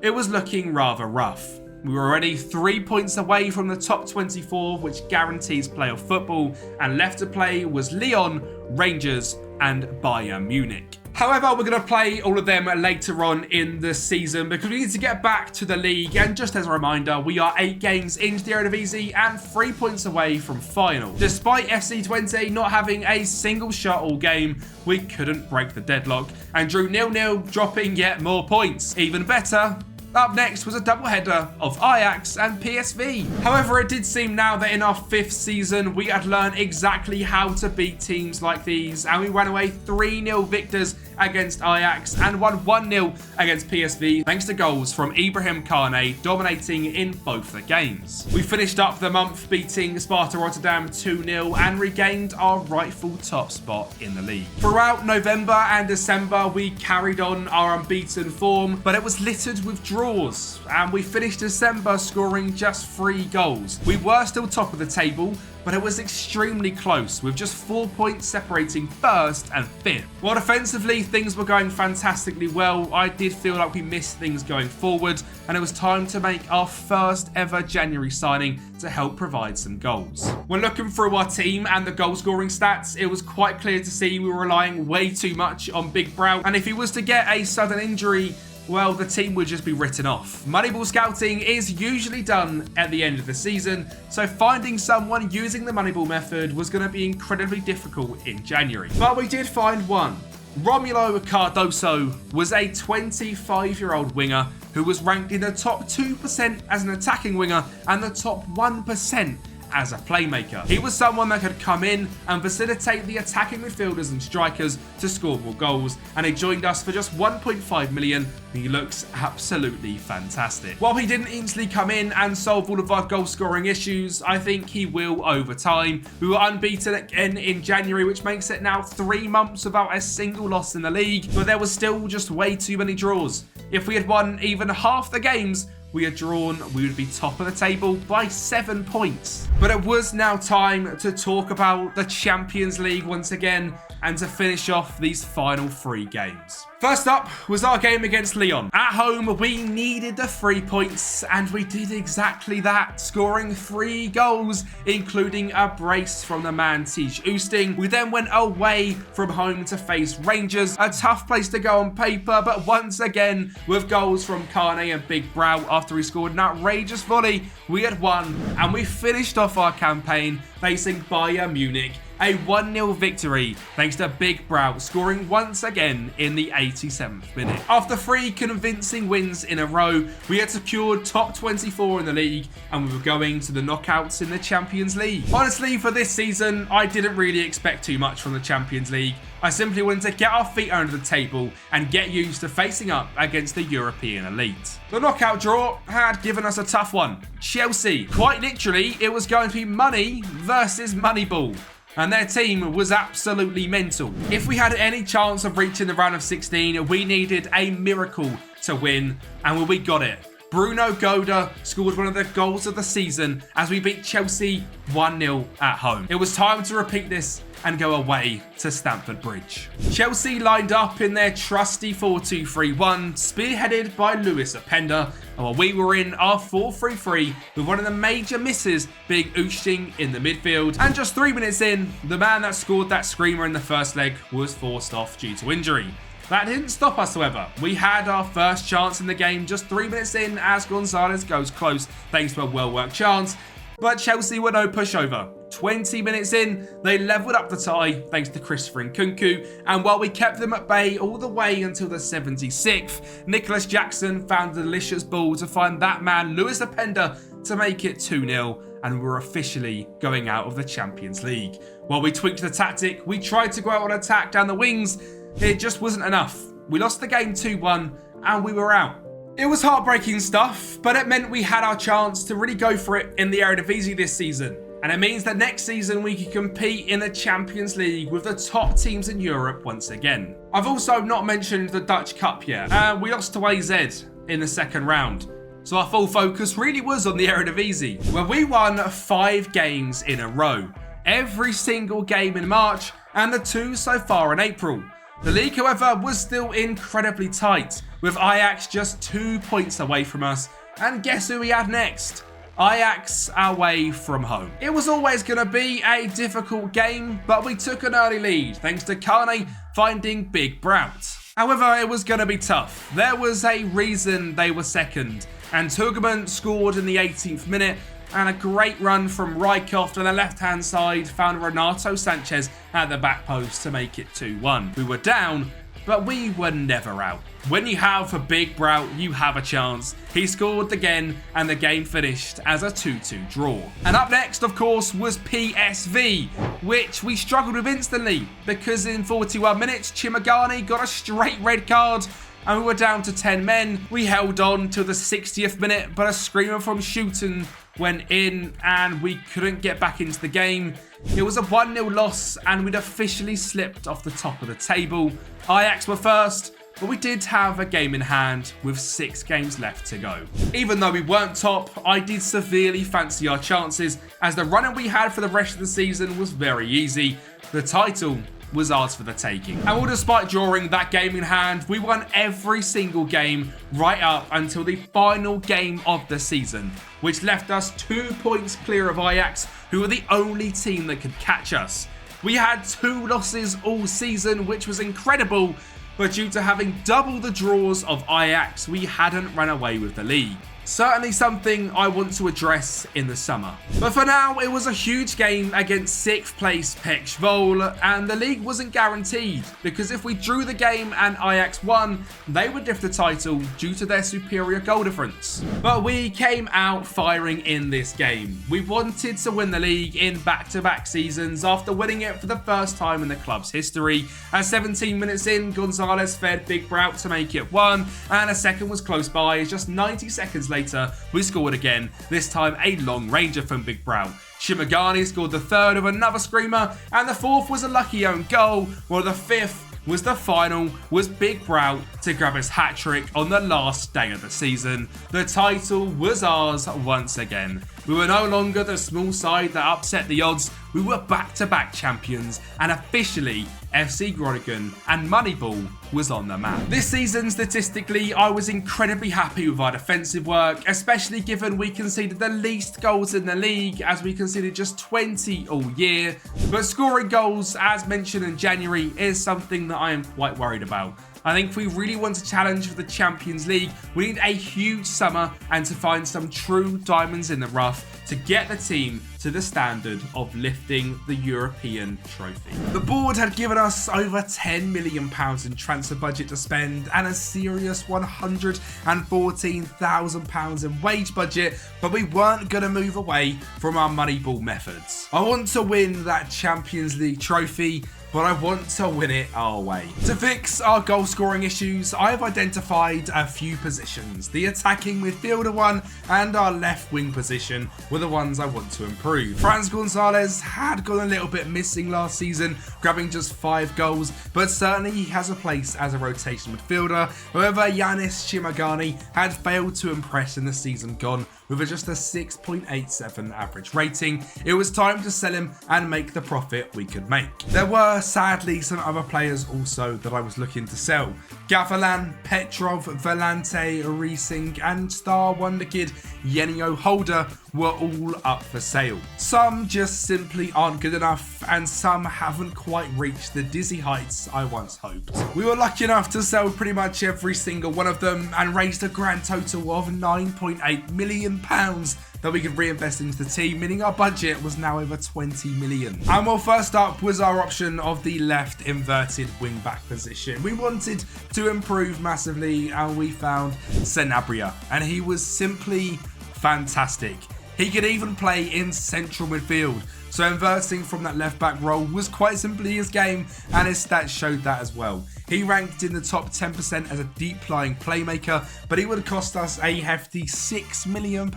A: it was looking rather rough. We were already 3 points away from the top 24, which guarantees playoff football, and left to play was Lyon, Rangers and Bayern Munich. However, we're going to play all of them later on in the season because we need to get back to the league. And just as a reminder, we are 8 games into the Eredivisie and 3 points away from final. Despite FC20 not having a single shot all game, we couldn't break the deadlock and drew 0-0, dropping yet more points. Even better, up next was a doubleheader of Ajax and PSV. However, it did seem now that in our 5th season, we had learned exactly how to beat teams like these, and we ran away 3-0 victors against Ajax and won 1-0 against PSV thanks to goals from Ibrahim Kane dominating in both the games. We finished up the month beating Sparta Rotterdam 2-0 and regained our rightful top spot in the league. Throughout November and December, we carried on our unbeaten form, but it was littered with draws, and we finished December scoring just 3 goals. We were still top of the table, but it was extremely close, with just 4 points separating 1st and 5th. While defensively things were going fantastically well, I did feel like we missed things going forward, and it was time to make our first ever January signing to help provide some goals. When looking through our team and the goal scoring stats, it was quite clear to see we were relying way too much on Big Brow, and if he was to get a sudden injury, well, the team would just be written off. Moneyball scouting is usually done at the end of the season, so finding someone using the Moneyball method was going to be incredibly difficult in January. But we did find one. Romulo Cardoso was a 25-year-old winger who was ranked in the top 2% as an attacking winger and the top 1% as a playmaker. He was someone that could come in and facilitate the attacking midfielders and strikers to score more goals, and he joined us for just 1.5 million. He looks absolutely fantastic. While he didn't instantly come in and solve all of our goal scoring issues, I think he will over time. We were unbeaten again in January, which makes it now 3 months without a single loss in the league, but there was still just way too many draws. If we had won even half the games we had drawn, we would be top of the table by 7 points. But it was now time to talk about the Champions League once again and to finish off these final 3 games. First up was our game against Lyon. At home, we needed the 3 points, and we did exactly that, scoring 3 goals, including a brace from the man Tige Oosting. We then went away from home to face Rangers, a tough place to go on paper, but once again, with goals from Kane and Big Brow after he scored an outrageous volley, we had won, and we finished off our campaign facing Bayern Munich. A 1-0 victory thanks to Big Brow scoring once again in the 87th minute. After 3 convincing wins in a row, we had secured top 24 in the league and we were going to the knockouts in the Champions League. Honestly, for this season, I didn't really expect too much from the Champions League. I simply wanted to get our feet under the table and get used to facing up against the European elite. The knockout draw had given us a tough one. Chelsea. Quite literally, it was going to be money versus Moneyball, and their team was absolutely mental. If we had any chance of reaching the round of 16, we needed a miracle to win, and we got it. Bruno Goda scored one of the goals of the season as we beat Chelsea 1-0 at home. It was time to repeat this and go away to Stamford Bridge. Chelsea lined up in their trusty 4-2-3-1, spearheaded by Lewis Openda, while we were in our 4-3-3 with one of the major misses being Oosting in the midfield. And just 3 minutes in, the man that scored that screamer in the first leg was forced off due to injury. That didn't stop us, however. We had our first chance in the game just 3 minutes in as Gonzalez goes close thanks to a well-worked chance, but Chelsea were no pushover. 20 minutes in, they levelled up the tie thanks to Christopher Nkunku, and while we kept them at bay all the way until the 76th, Nicholas Jackson found a delicious ball to find that man Lewis Openda to make it 2-0, and we were officially going out of the Champions League. While we tweaked the tactic, we tried to go out on attack down the wings. It just wasn't enough. We lost the game 2-1 and we were out. It was heartbreaking stuff, but it meant we had our chance to really go for it in the Eredivisie this season. And it means that next season we can compete in the Champions League with the top teams in Europe once again. I've also not mentioned the Dutch Cup yet. We lost to AZ in the second round. So our full focus really was on the Eredivisie, where we won 5 games in a row. Every single game in March and the 2 so far in April. The league, however, was still incredibly tight, with Ajax just 2 points away from us. And guess who we had next? Ajax away from home. It was always going to be a difficult game, but we took an early lead thanks to Kane finding Big Brout. However, it was going to be tough. There was a reason they were second, and Tugman scored in the 18th minute, and a great run from Rijkoff to the left-hand side found Renato Sanchez at the back post to make it 2-1. We were down, but we were never out. When you have a Big Brout, you have a chance. He scored again, and the game finished as a 2-2 draw. And up next, of course, was PSV, which we struggled with instantly, because in 41 minutes, Chimagani got a straight red card, and we were down to 10 men. We held on till the 60th minute, but a screamer from Schouten went in, and we couldn't get back into the game. It was a 1-0 loss, and we'd officially slipped off the top of the table. Ajax were first, but we did have a game in hand with 6 games left to go. Even though we weren't top, I did severely fancy our chances, as the running we had for the rest of the season was very easy. The title was ours for the taking. And all despite drawing that game in hand, we won every single game right up until the final game of the season, which left us 2 points clear of Ajax, who were the only team that could catch us. We had 2 losses all season, which was incredible, but due to having double the draws of Ajax, we hadn't run away with the league. Certainly something I want to address in the summer. But for now, it was a huge game against 6th place Pek Zwolle, and the league wasn't guaranteed, because if we drew the game and Ajax won, they would lift the title due to their superior goal difference. But we came out firing in this game. We wanted to win the league in back-to-back seasons after winning it for the first time in the club's history. At 17 minutes in, Gonzalez fed Big Brout to make it 1, and a second was close by as just 90 seconds later, we scored again, this time a long ranger from Big Brout. Chimagani scored the third of another screamer, and the fourth was a lucky own goal, while the fifth was the final, was Big Brout to grab his hat-trick on the last day of the season. The title was ours once again. We were no longer the small side that upset the odds. We were back-to-back champions, and officially FC Groningen and Moneyball was on the map. This season, statistically, I was incredibly happy with our defensive work, especially given we conceded the least goals in the league, as we conceded just 20 all year. But scoring goals, as mentioned in January, is something that I am quite worried about. I think if we really want to challenge for the Champions League, we need a huge summer and to find some true diamonds in the rough to get the team to the standard of lifting the European trophy. The board had given us over £10 million in transfer budget to spend and a serious £114,000 in wage budget, but we weren't going to move away from our Moneyball methods. I want to win that Champions League trophy, but I want to win it our way. To fix our goal scoring issues, I've identified a few positions. The attacking midfielder one and our left wing position were the ones I want to improve. Franz Gonzalez had gone a little bit missing last season, grabbing just 5 goals, but certainly he has a place as a rotation midfielder. However, Yanis Chimagani had failed to impress in the season gone, with just a 6.87 average rating. It was time to sell him and make the profit we could make. There were sadly some other players also that I was looking to sell. Gavalan, Petrov, Volante, Riesing and star wonder kid Yenio Holder were all up for sale. Some just simply aren't good enough, and some haven't quite reached the dizzy heights I once hoped. We were lucky enough to sell pretty much every single one of them and raised a grand total of £9.8 million that we could reinvest into the team, meaning our budget was now over 20 million. And well, first up was our option of the left inverted wing back position. We wanted to improve massively, and we found Sanabria, and he was simply fantastic. He could even play in central midfield, so inverting from that left back role was quite simply his game, and his stats showed that as well. He ranked in the top 10% as a deep-lying playmaker, but he would cost us a hefty £6 million,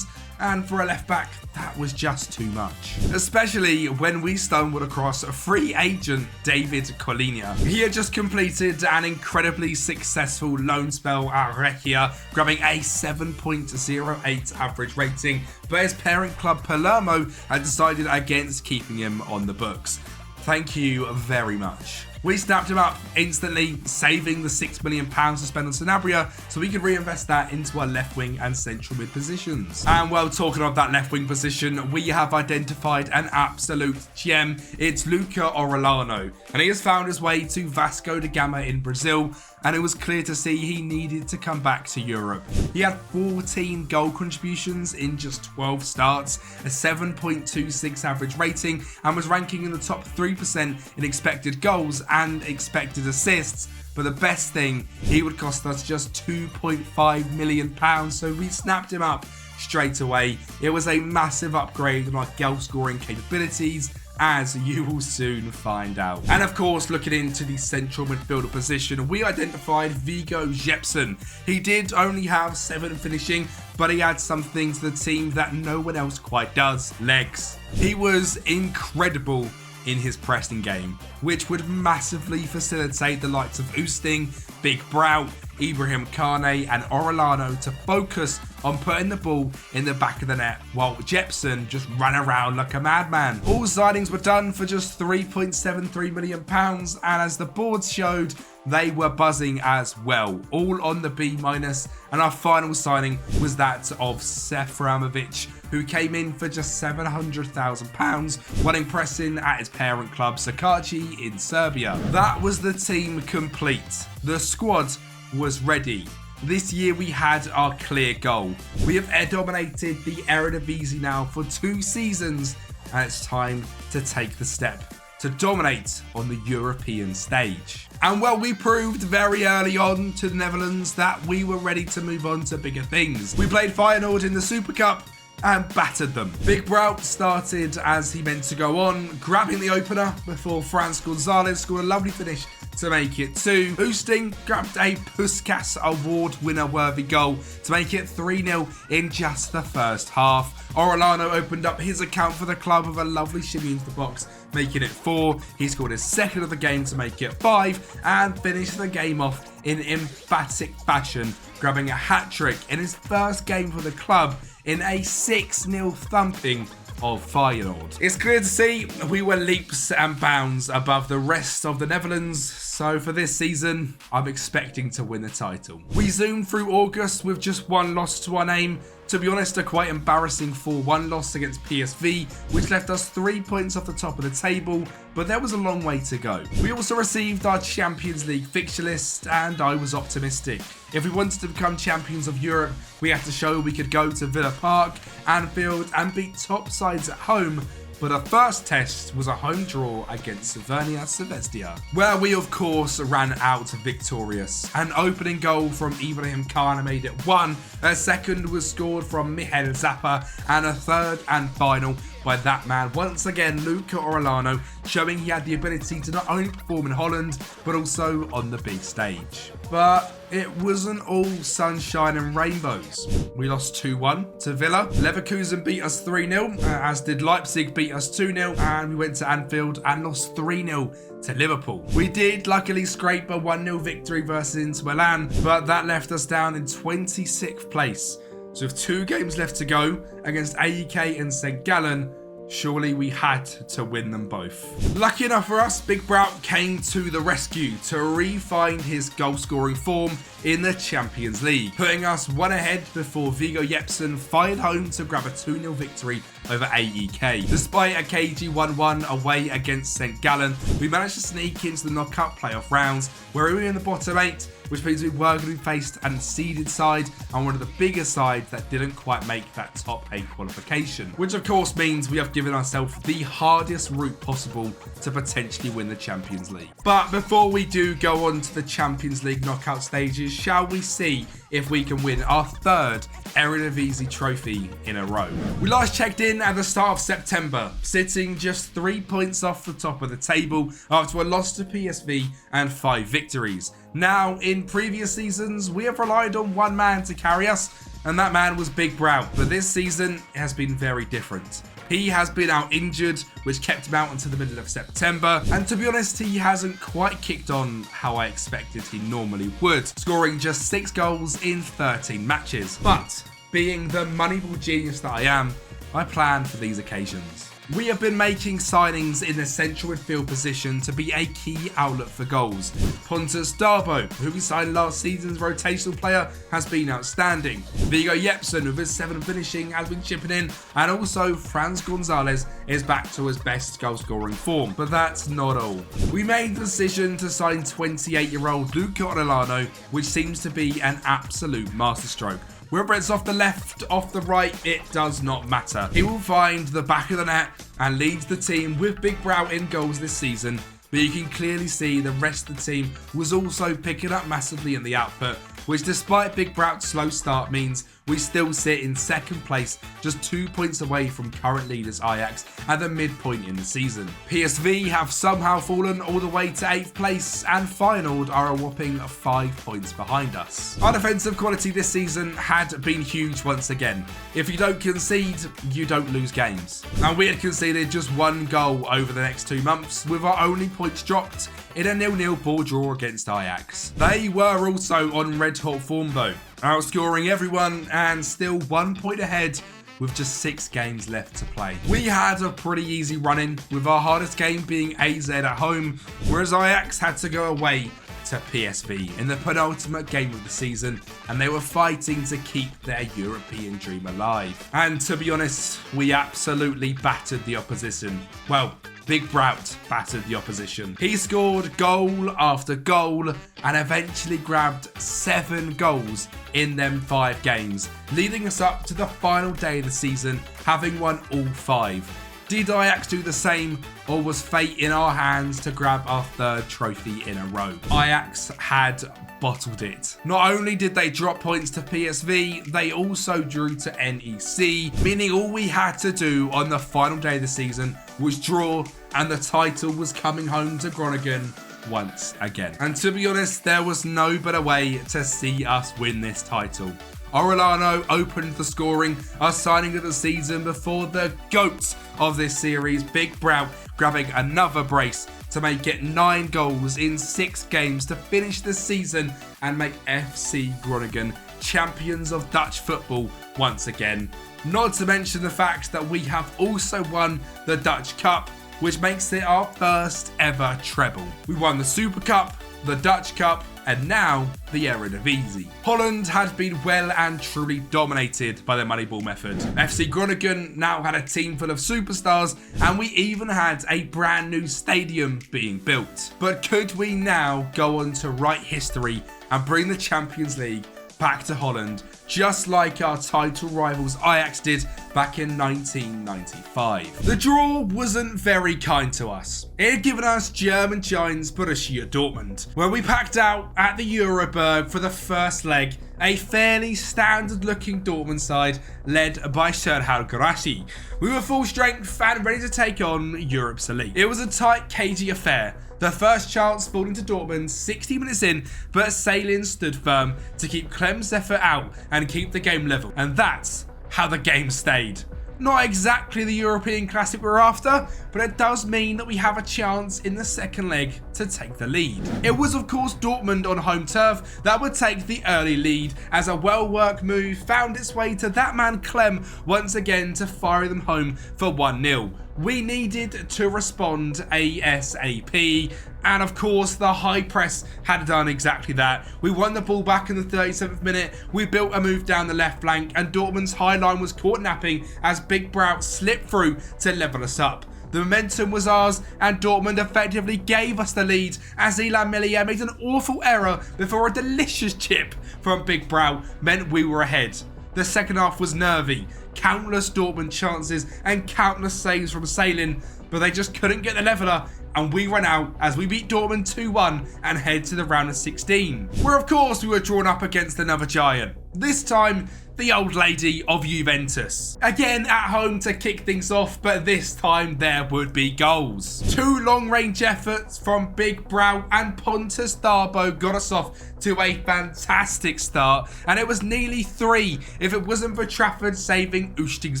A: and for a left-back, that was just too much. Especially when we stumbled across a free agent, David Colina. He had just completed an incredibly successful loan spell at Rekia, grabbing a 7.08 average rating, but his parent club Palermo had decided against keeping him on the books. Thank you very much. We snapped him up instantly, saving the £6 million to spend on Sanabria so we could reinvest that into our left wing and central mid positions. And well, talking of that left wing position, we have identified an absolute gem. It's Luca Orellano, and he has found his way to Vasco da Gama in Brazil, and it was clear to see he needed to come back to Europe. He had 14 goal contributions in just 12 starts, a 7.26 average rating, and was ranking in the top 3% in expected goals and expected assists. But the best thing, he would cost us just £2.5 million, so we snapped him up straight away. It was a massive upgrade on our goal scoring capabilities, as you will soon find out. And of course, looking into the central midfielder position, we identified Viggo Jepsen. He did only have 7 finishing, but he had something to the team that no one else quite does: legs. He was incredible in his pressing game, which would massively facilitate the likes of Oosting, Big Brow, Ibrahim Kane and Orellano to focus on putting the ball in the back of the net, while Jepsen just ran around like a madman. All signings were done for just £3.73 million, and as the boards showed, they were buzzing as well, all on the B-, and our final signing was that of Seframovic, who came in for just £700,000 while impressing at his parent club Sakaci in Serbia. That was the team complete. The squad was ready. This year we had our clear goal. We have air dominated the Eredivisie now for 2 seasons, and it's time to take the step to dominate on the European stage. And well, we proved very early on to the Netherlands that we were ready to move on to bigger things. We played Feyenoord in the Super Cup and battered them. Big Brow started as he meant to go on, grabbing the opener before Franz Gonzalez scored a lovely finish to make it 2. Oosting grabbed a Puskas Award winner worthy goal to make it 3-0 in just the first half. Orellano opened up his account for the club with a lovely shimmy into the box, making it 4. He scored his second of the game to make it 5 and finished the game off in emphatic fashion, grabbing a hat-trick in his first game for the club in a 6-0 thumping of Feyenoord. It's clear to see we were leaps and bounds above the rest of the Netherlands, so for this season, I'm expecting to win the title. We zoomed through August with just 1 loss to our name. To be honest, a quite embarrassing 4-1 loss against PSV, which left us 3 points off the top of the table, but there was a long way to go. We also received our Champions League fixture list, and I was optimistic. If we wanted to become champions of Europe, we had to show we could go to Villa Park, Anfield, and beat top sides at home. But our first test was a home draw against Crvena Zvezda, where we of course ran out victorious. An opening goal from Ibrahim Kane made it 1, a second was scored from Michael Zappa, and a third and final by that man once again, Luca Orellano, showing he had the ability to not only perform in Holland, but also on the big stage. But it wasn't all sunshine and rainbows. We lost 2-1 to Villa. Leverkusen beat us 3-0, as did Leipzig beat us 2-0, and we went to Anfield and lost 3-0 to Liverpool. We did luckily scrape a 1-0 victory versus Inter Milan, but that left us down in 26th place. So with 2 games left to go against AEK and St. Gallen, surely we had to win them both. Lucky enough for us, Big Brow came to the rescue to re-find his goal-scoring form in the Champions League, putting us 1 ahead before Viggo Jepsen fired home to grab a 2-0 victory over AEK. Despite a cagey 1-1 away against St. Gallen, we managed to sneak into the knockout playoff rounds, where we were in the bottom 8, which means we were going to be faced an seeded side and one of the bigger sides that didn't quite make that top 8 qualification, which of course means we have given ourselves the hardest route possible to potentially win the Champions League. But before we do go on to the Champions League knockout stages, shall we see if we can win our 3rd Eredivisie trophy in a row. We last checked in at the start of September, sitting just 3 points off the top of the table after a loss to PSV and 5 victories. Now, in previous seasons, we have relied on one man to carry us, and that man was Big Brow. But this season, it has been very different. He has been out injured, which kept him out until the middle of September. And to be honest, he hasn't quite kicked on how I expected he normally would, scoring just 6 goals in 13 matches. But being the Moneyball genius that I am, I plan for these occasions. We have been making signings in the central midfield position to be a key outlet for goals. Pontus Darboe, who we signed last season's rotational player, has been outstanding. Viggo Jepsen, with his 7 finishing, has been chipping in, and also Franz Gonzalez is back to his best goal scoring form. But that's not all. We made the decision to sign 28-year-old Luca Orellano, which seems to be an absolute masterstroke. Whether it's off the left, off the right, it does not matter. He will find the back of the net and leads the team with Big Brow in goals this season, but you can clearly see the rest of the team was also picking up massively in the output, which despite Big Brow's slow start means we still sit in second place, just 2 points away from current leaders Ajax at the midpoint in the season. PSV have somehow fallen all the way to 8th place, and Feyenoord are a whopping 5 points behind us. Our defensive quality this season had been huge once again. If you don't concede, you don't lose games. And we had conceded just 1 goal over the next 2 months, with our only points dropped in a 0-0 ball draw against Ajax. They were also on red hot form though, outscoring everyone and still 1 point ahead with just 6 games left to play. We had a pretty easy run-in, with our hardest game being AZ at home, whereas Ajax had to go away to PSV in the penultimate game of the season, and they were fighting to keep their European dream alive. And to be honest, we absolutely battered the opposition. Well, Big Brout battered the opposition. He scored goal after goal and eventually grabbed 7 goals in them 5 games, leading us up to the final day of the season, having won all 5. Did Ajax do the same, or was fate in our hands to grab our 3rd trophy in a row? Ajax had bottled it. Not only did they drop points to PSV, they also drew to NEC, meaning all we had to do on the final day of the season was draw, and the title was coming home to Groningen once again. And to be honest, there was no better way to see us win this title. Orellano opened the scoring, our signing of the season, before the GOAT of this series, Big Brow, grabbing another brace to make it 9 goals in 6 games to finish the season and make FC Groningen champions of Dutch football once again. Not to mention the fact that we have also won the Dutch Cup, which makes it our first ever treble. We won the Super Cup, the Dutch Cup, and now the Eredivisie. Holland had been well and truly dominated by the Moneyball method. FC Groningen now had a team full of superstars, and we even had a brand new stadium being built. But could we now go on to write history and bring the Champions League back to Holland, just like our title rivals Ajax did back in 1995. The draw wasn't very kind to us. It had given us German giants Borussia Dortmund, where we packed out at the Europa for the first leg, a fairly standard looking Dortmund side led by Serhal Garashi. We were full strength and ready to take on Europe's elite. It was a tight, cagey affair. The first chance falling to Dortmund 60 minutes in, but Salin stood firm to keep Clem's effort out and keep the game level. And that's how the game stayed. Not exactly the European classic we're after, but it does mean that we have a chance in the second leg to take the lead. It was of course Dortmund on home turf that would take the early lead, as a well-worked move found its way to that man Clem once again to fire them home for 1-0. We needed to respond ASAP, and of course the high press had done exactly that. We won the ball back in the 37th minute, we built a move down the left flank, and Dortmund's high line was caught napping as Big Brow slipped through to level us up. The momentum was ours, and Dortmund effectively gave us the lead as Ilan Millier made an awful error before a delicious chip from Big Brow meant we were ahead. The second half was nervy, countless Dortmund chances and countless saves from Salin, but they just couldn't get the leveller, and we ran out as we beat Dortmund 2-1 and head to the round of 16, where of course we were drawn up against another giant, this time the old lady of Juventus. Again at home to kick things off, but this time there would be goals. 2 long-range efforts from Big Brow and Pontus Darboe got us off to a fantastic start, and it was nearly 3 if it wasn't for Trafford saving Oosting's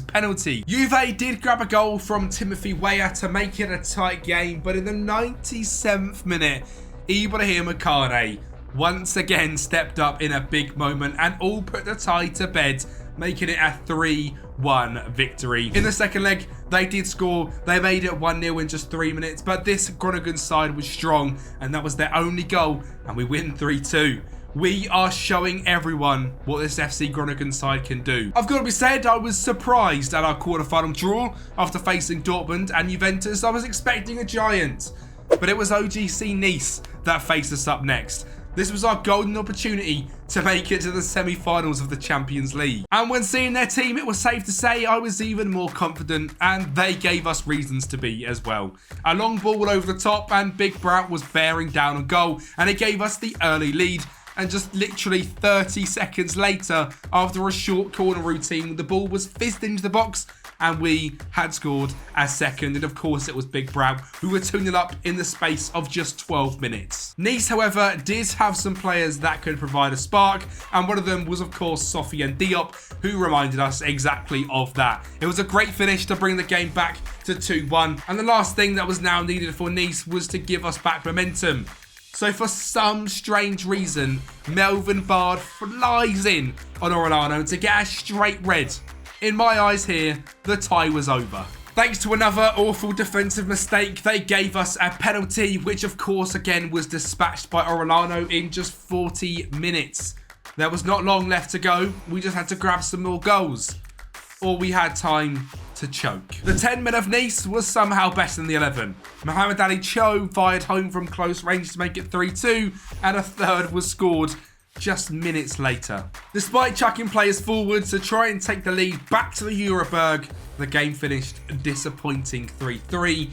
A: penalty. Juve did grab a goal from Timothy Weah to make it a tight game, but in the 97th minute, Ibrahim Akane once again stepped up in a big moment and all put the tie to bed making it a 3-1 victory. In the second leg, they did score. They made it 1-0 in just 3 minutes, but this Groningen side was strong, and that was their only goal, and we win 3-2. We are showing everyone what this FC Groningen side can do. I've got to be said, I was surprised at our quarterfinal draw after facing Dortmund and Juventus. I was expecting a giant, but it was OGC Nice that faced us up next. This was our golden opportunity to make it to the semi-finals of the Champions League. And when seeing their team, it was safe to say I was even more confident, and they gave us reasons to be as well. A long ball over the top, and Big Brout was bearing down on goal, and it gave us the early lead. And just literally 30 seconds later, after a short corner routine, the ball was fizzed into the box and we had scored a second. And of course, it was Big Brow who were 2-0 up in the space of just 12 minutes. Nice, however, did have some players that could provide a spark. And one of them was, of course, Sofiane Diop, who reminded us exactly of that. It was a great finish to bring the game back to 2-1. And the last thing that was now needed for Nice was to give us back momentum. So for some strange reason, Melvin Bard flies in on Orellano to get a straight red. In my eyes here, the tie was over. Thanks to another awful defensive mistake, they gave us a penalty, which of course again was dispatched by Orellano in just 40 minutes. There was not long left to go. We just had to grab some more goals. Or we had time to choke. The 10 men of Nice was somehow better than the 11. Mohamed Ali Cho fired home from close range to make it 3-2, and a third was scored just minutes later. Despite chucking players forward to try and take the lead back to the Europa, the game finished a disappointing 3-3.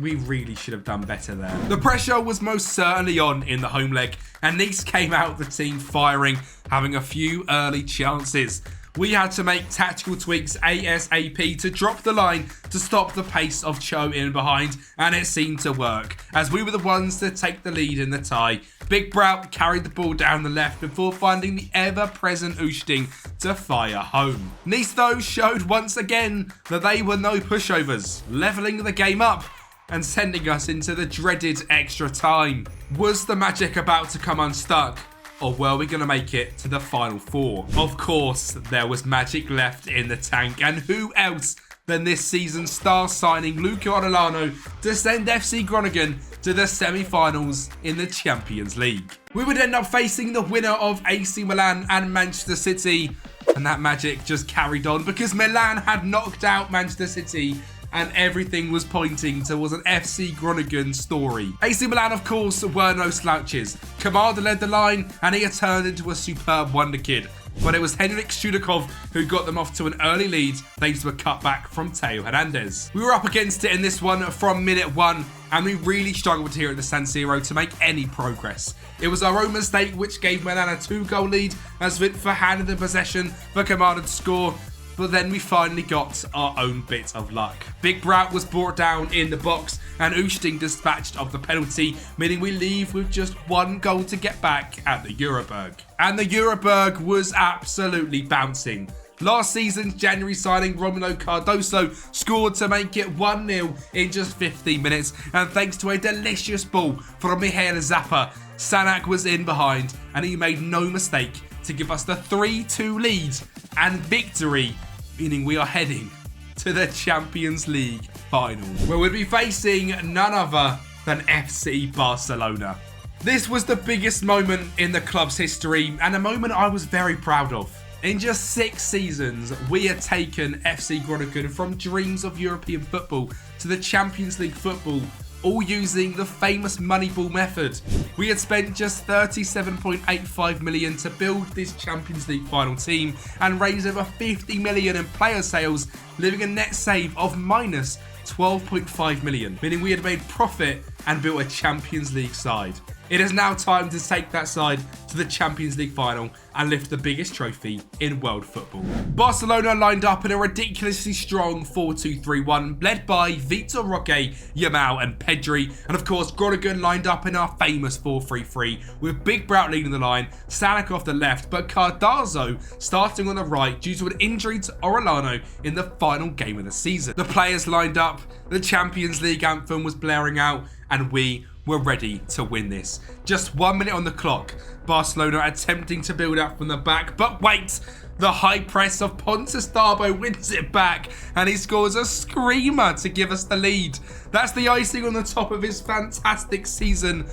A: We really should have done better there. The pressure was most certainly on in the home leg, and Nice came out the team firing, having a few early chances. We had to make tactical tweaks ASAP to drop the line to stop the pace of Cho in behind, and it seemed to work, as we were the ones to take the lead in the tie. Big Brout carried the ball down the left before finding the ever-present Oosting to fire home. Nice, though, showed once again that they were no pushovers, levelling the game up and sending us into the dreaded extra time. Was the magic about to come unstuck? Or were we going to make it to the final four? Of course, there was magic left in the tank. And who else than this season's star signing, Luca Orellano, to send FC Groningen to the semi-finals in the Champions League. We would end up facing the winner of AC Milan and Manchester City. And that magic just carried on because Milan had knocked out Manchester City, and everything was pointing towards an FC Groningen story. AC Milan, of course, were no slouches. Kamada led the line, and he had turned into a superb wonder kid. But it was Henrik Studakov who got them off to an early lead thanks to a cutback from Teo Hernandez. We were up against it in this one from minute one, and we really struggled here at the San Siro to make any progress. It was our own mistake which gave Milan a 2-goal lead as Vitfa handed the possession for Kamada to score. But then we finally got our own bit of luck. Big Brout was brought down in the box and Oosting dispatched of the penalty, meaning we leave with just one goal to get back at the Europa. And the Europa was absolutely bouncing. Last season's January signing Romulo Cardoso scored to make it 1-0 in just 15 minutes, and thanks to a delicious ball from Mihail Zappa, Sanak was in behind and he made no mistake to give us the 3-2 lead and victory, meaning we are heading to the Champions League final, where we'll be facing none other than FC Barcelona. This was the biggest moment in the club's history and a moment I was very proud of. In just 6 seasons, we had taken FC Groningen from dreams of European football to the Champions League football, all using the famous Moneyball method. We had spent just 37.85 million to build this Champions League final team and raise over 50 million in player sales, leaving a net save of minus 12.5 million, meaning we had made profit and built a Champions League side. It is now time to take that side to the Champions League final and lift the biggest trophy in world football. Barcelona lined up in a ridiculously strong 4-2-3-1, led by Vitor Roque, Yamal and Pedri. And of course, Groningen lined up in our famous 4-3-3, with Big Brout leading the line, Sanak off the left, but Cardozo starting on the right due to an injury to Orellano in the final game of the season. The players lined up, the Champions League anthem was blaring out, and we were ready to win this. Just 1 minute on the clock. Barcelona attempting to build up from the back, but wait! The high press of Pontus Darboe wins it back, and he scores a screamer to give us the lead. That's the icing on the top of his fantastic season.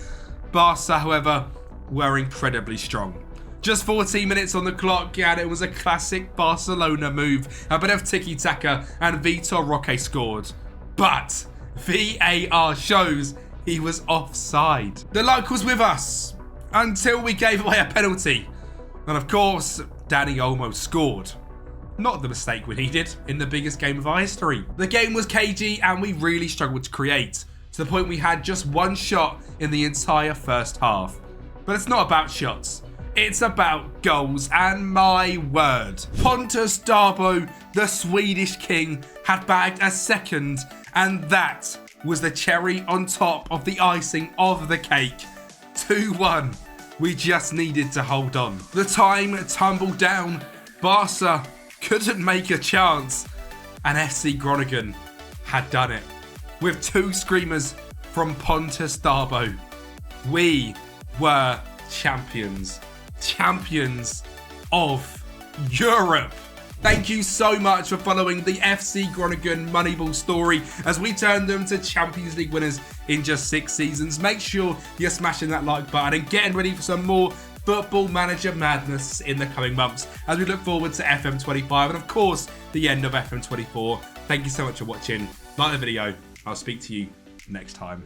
A: Barca, however, were incredibly strong. Just 14 minutes on the clock, and it was a classic Barcelona move. A bit of tiki-taka, and Vitor Roque scored. But VAR shows he was offside. The luck was with us until we gave away a penalty. And of course, Dani Olmo scored. Not the mistake we needed in the biggest game of our history. The game was cagey and we really struggled to create, to the point we had just one shot in the entire first half. But it's not about shots. It's about goals, and my word. Pontus Darboe, the Swedish king, had bagged a second, and that was the cherry on top of the icing of the cake. 2-1. We just needed to hold on. The time tumbled down. Barca couldn't make a chance, and FC Groningen had done it. With 2 screamers from Pontus Darboe, we were champions. Champions of Europe. Thank you so much for following the FC Groningen Moneyball story as we turn them to Champions League winners in just 6 seasons. Make sure you're smashing that like button and getting ready for some more Football Manager madness in the coming months as we look forward to FM25 and of course the end of FM24. Thank you so much for watching. Like the video. I'll speak to you next time.